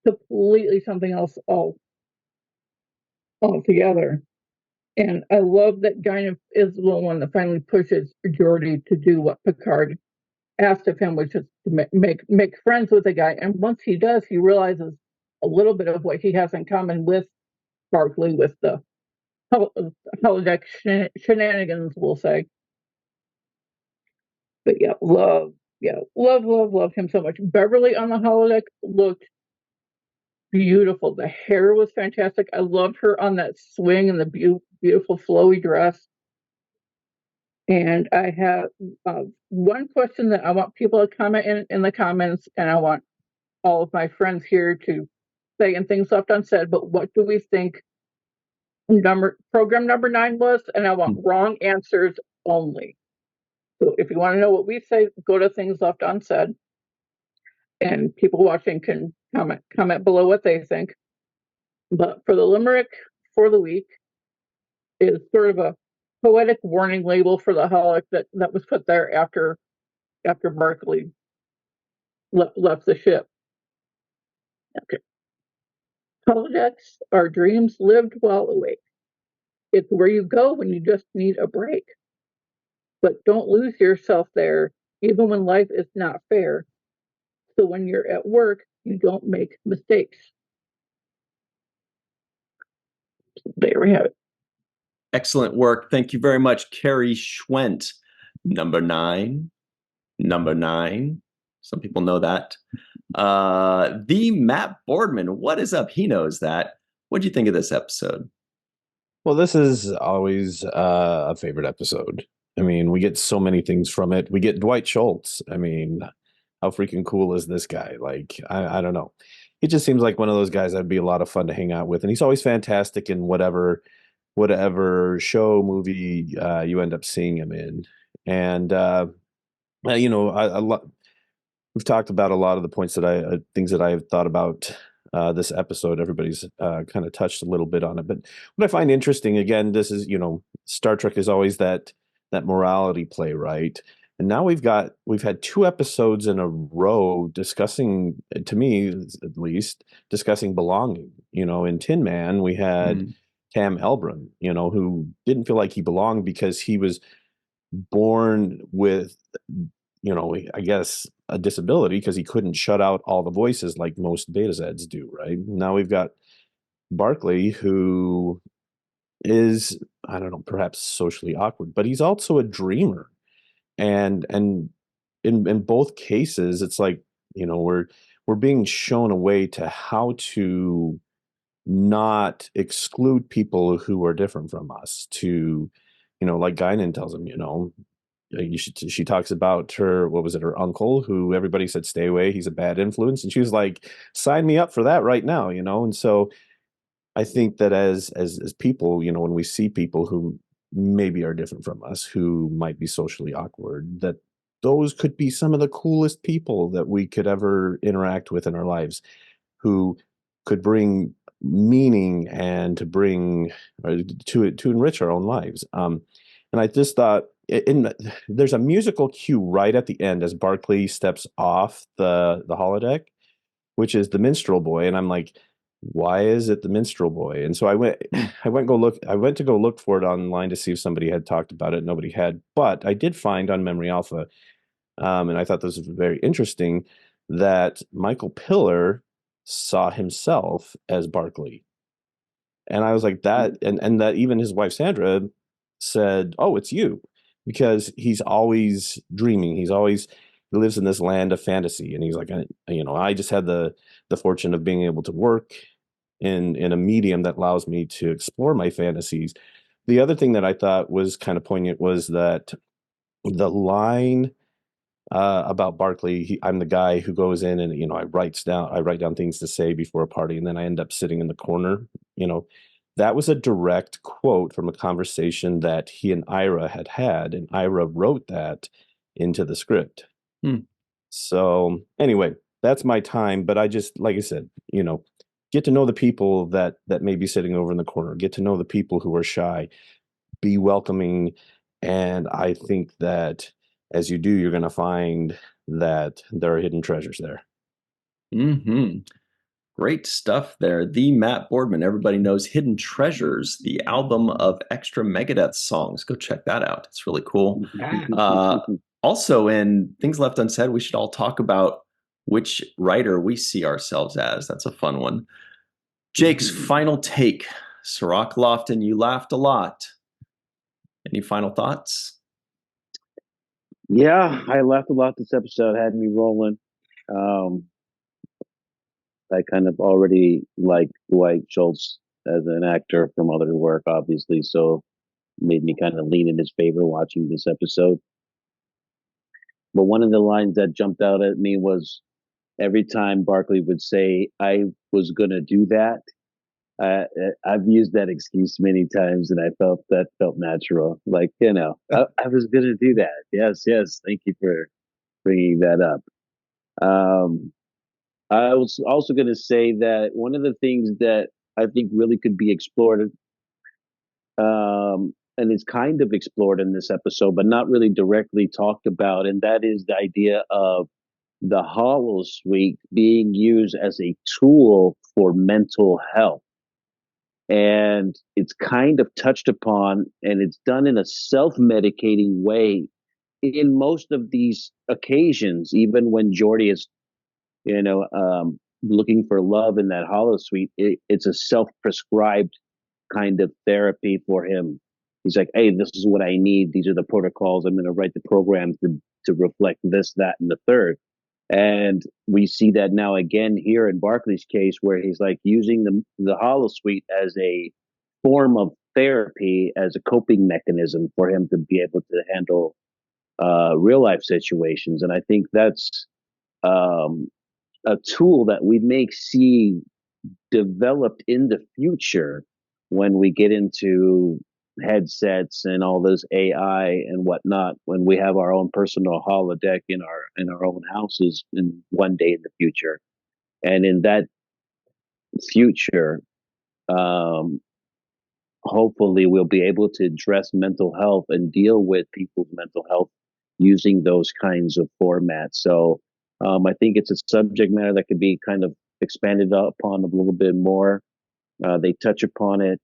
S15: completely something else altogether. And I love that Guinan is the one that finally pushes Geordi to do what Picard asked of him, which is to make friends with the guy. And once he does, he realizes a little bit of what he has in common with Barclay, with the holodeck shenanigans, we'll say. But love him so much. Beverly on the holodeck looked beautiful. The hair was fantastic. I loved her on that swing and the beautiful flowy dress. And I have one question that I want people to comment in the comments, and I want all of my friends here to say in things left unsaid. But what do we think program number 9 was? And I want wrong answers only. So if you want to know what we say, go to things left unsaid, and people watching can comment below what they think. But for the limerick for the week is sort of a poetic warning label for the holodeck that was put there after Barclay left the ship. Okay. Holodecks are dreams lived while awake. It's where you go when you just need a break. But don't lose yourself there, even when life is not fair. So when you're at work, you don't make mistakes. There we have it.
S1: Excellent work. Thank you very much, Carrie Schwent. Number 9. Some people know that. The Matt Boardman. What is up? He knows that. What do you think of this episode?
S3: Well, this is always a favorite episode. I mean, we get so many things from it. We get Dwight Schultz. I mean, how freaking cool is this guy? Like, I don't know. He just seems like one of those guys that'd be a lot of fun to hang out with. And he's always fantastic in whatever show, movie you end up seeing him in. And, we've talked about a lot of the points that things that I've thought about this episode. Everybody's kind of touched a little bit on it. But what I find interesting, again, this is, Star Trek is always that morality play, right? And now we've had 2 episodes in a row discussing, to me at least, discussing belonging. In Tin Man, we had Tam Elbran, who didn't feel like he belonged because he was born with, I guess, a disability because he couldn't shut out all the voices like most Beta Zeds do, right? Now we've got Barclay, who is, I don't know, perhaps socially awkward, but he's also a dreamer. And in both cases, it's like, we're being shown a way to how to not exclude people who are different from us, to, like Guinan tells him, she talks about her, what was it, her uncle, who everybody said, stay away, he's a bad influence. And she was like, sign me up for that right now, And so I think that as people, when we see people who maybe are different from us, who might be socially awkward, that those could be some of the coolest people that we could ever interact with in our lives, who could bring meaning and to bring to enrich our own lives. And I just thought, there's a musical cue right at the end as Barclay steps off the holodeck, which is the Minstrel Boy, and I'm like, why is it the Minstrel Boy? And so I went to go look for it online to see if somebody had talked about it. Nobody had, but I did find on Memory Alpha, and I thought this was very interesting, that Michael Piller saw himself as Barclay. And I was like, that, and that even his wife Sandra said, oh, it's you, because he's always dreaming. He lives in this land of fantasy. And he's like, I just had the fortune of being able to work in a medium that allows me to explore my fantasies. The other thing that I thought was kind of poignant was that the line about Barclay, I'm the guy who goes in and, I write down things to say before a party, and then I end up sitting in the corner. That was a direct quote from a conversation that he and Ira had, and Ira wrote that into the script. So anyway, that's my time. But I just, like I said, get to know the people that may be sitting over in the corner. Get to know the people who are shy. Be welcoming. And I think that as you do, you're going to find that there are hidden treasures there.
S1: Great stuff there. The Matt Boardman, everybody knows Hidden Treasures, the album of extra Megadeth songs. Go check that out. It's really cool. Also, in Things Left Unsaid, we should all talk about which writer we see ourselves as. That's a fun one. Jake's final take. Sirach Lofton, you laughed a lot. Any final thoughts?
S2: Yeah, I laughed a lot this episode. Had me rolling. I kind of already like Dwight Schultz as an actor from other work, obviously, so made me kind of lean in his favor watching this episode. But one of the lines that jumped out at me was every time Barclay would say, I was going to do that. I've used that excuse many times, and I felt natural. Like, I was going to do that. Yes. Thank you for bringing that up. I was also going to say that one of the things that I think really could be explored, and it's kind of explored in this episode, but not really directly talked about, and that is the idea of the holosuite being used as a tool for mental health. And it's kind of touched upon, and it's done in a self-medicating way in most of these occasions, even when Geordi is looking for love in that holosuite, it's a self-prescribed kind of therapy for him. He's like, hey, this is what I need. These are the protocols. I'm going to write the program to reflect this, that, and the third. And we see that now again here in Barclay's case, where he's like using the holosuite as a form of therapy, as a coping mechanism for him to be able to handle real life situations. And I think that's a tool that we may see developed in the future when we get into headsets and all those AI and whatnot, when we have our own personal holodeck in our own houses in one day in the future. And in that future, hopefully we'll be able to address mental health and deal with people's mental health using those kinds of formats. So I think it's a subject matter that could be kind of expanded upon a little bit more. They touch upon it.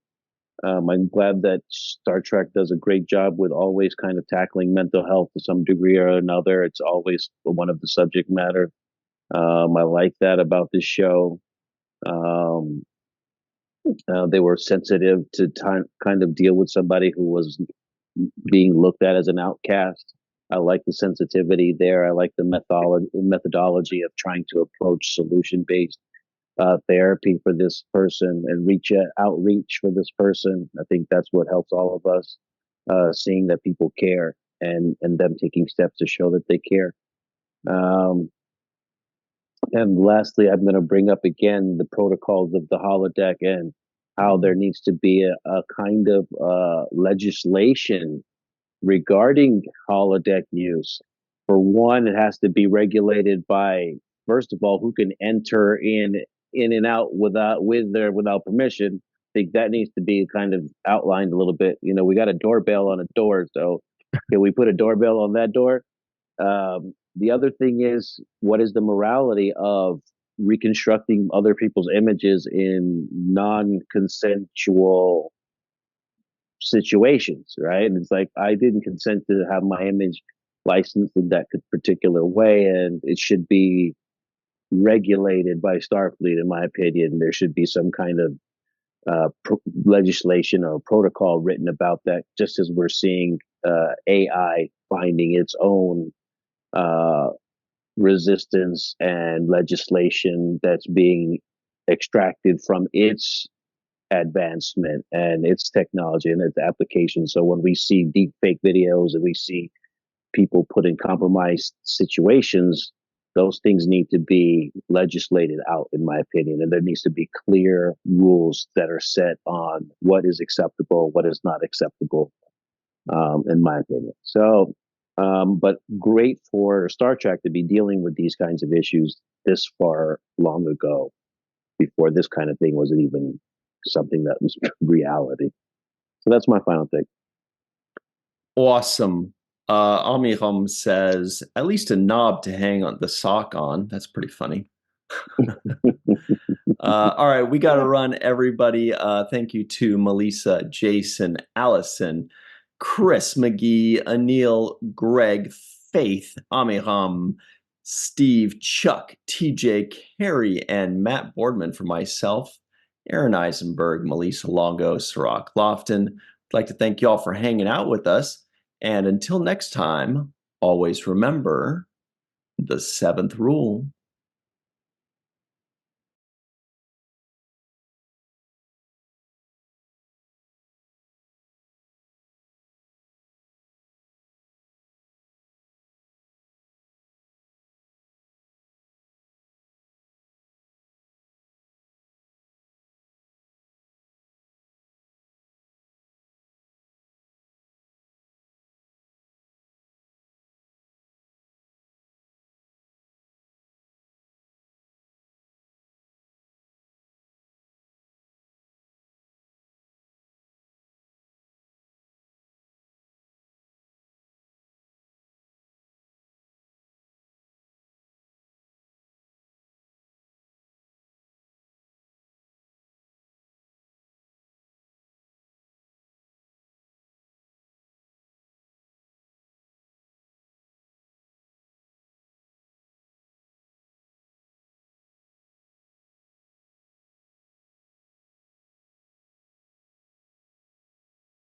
S2: I'm glad that Star Trek does a great job with always kind of tackling mental health to some degree or another. It's always one of the subject matter. I like that about this show. They were sensitive to kind of deal with somebody who was being looked at as an outcast. I like the sensitivity there. I like the methodology of trying to approach solution-based therapy for this person and outreach for this person. I think that's what helps all of us, seeing that people care and them taking steps to show that they care. And lastly, I'm going to bring up again the protocols of the holodeck and how there needs to be a kind of legislation regarding holodeck use. For one, it has to be regulated by, first of all, who can enter in and out without permission. I think that needs to be kind of outlined a little bit. You know, we got a doorbell on a door, so can we put a doorbell on that door? The other thing is, what is the morality of reconstructing other people's images in non-consensual situations, right? And it's like, I didn't consent to have my image licensed in that particular way, and it should be regulated by Starfleet, in my opinion. There should be some kind of legislation or protocol written about that, just as we're seeing AI finding its own resistance and legislation that's being extracted from its advancement and its technology and its application. So when we see deep fake videos and we see people put in compromised situations, those things need to be legislated out, in my opinion. And there needs to be clear rules that are set on what is acceptable, what is not acceptable, in my opinion. So, but great for Star Trek to be dealing with these kinds of issues this far long ago, before this kind of thing wasn't even something that was reality. So that's my final take.
S1: Awesome. Amiram says, at least a knob to hang on the sock on. That's pretty funny. All right, we got to run, everybody. Thank you to Melissa, Jason, Allison, Chris McGee, Anil, Greg, Faith, Amiram, Steve, Chuck, TJ, Carey, and Matt Boardman. For myself, Aaron Eisenberg, Melissa Longo, Sirach Lofton. I'd like to thank you all for hanging out with us. And until next time, always remember the seventh rule.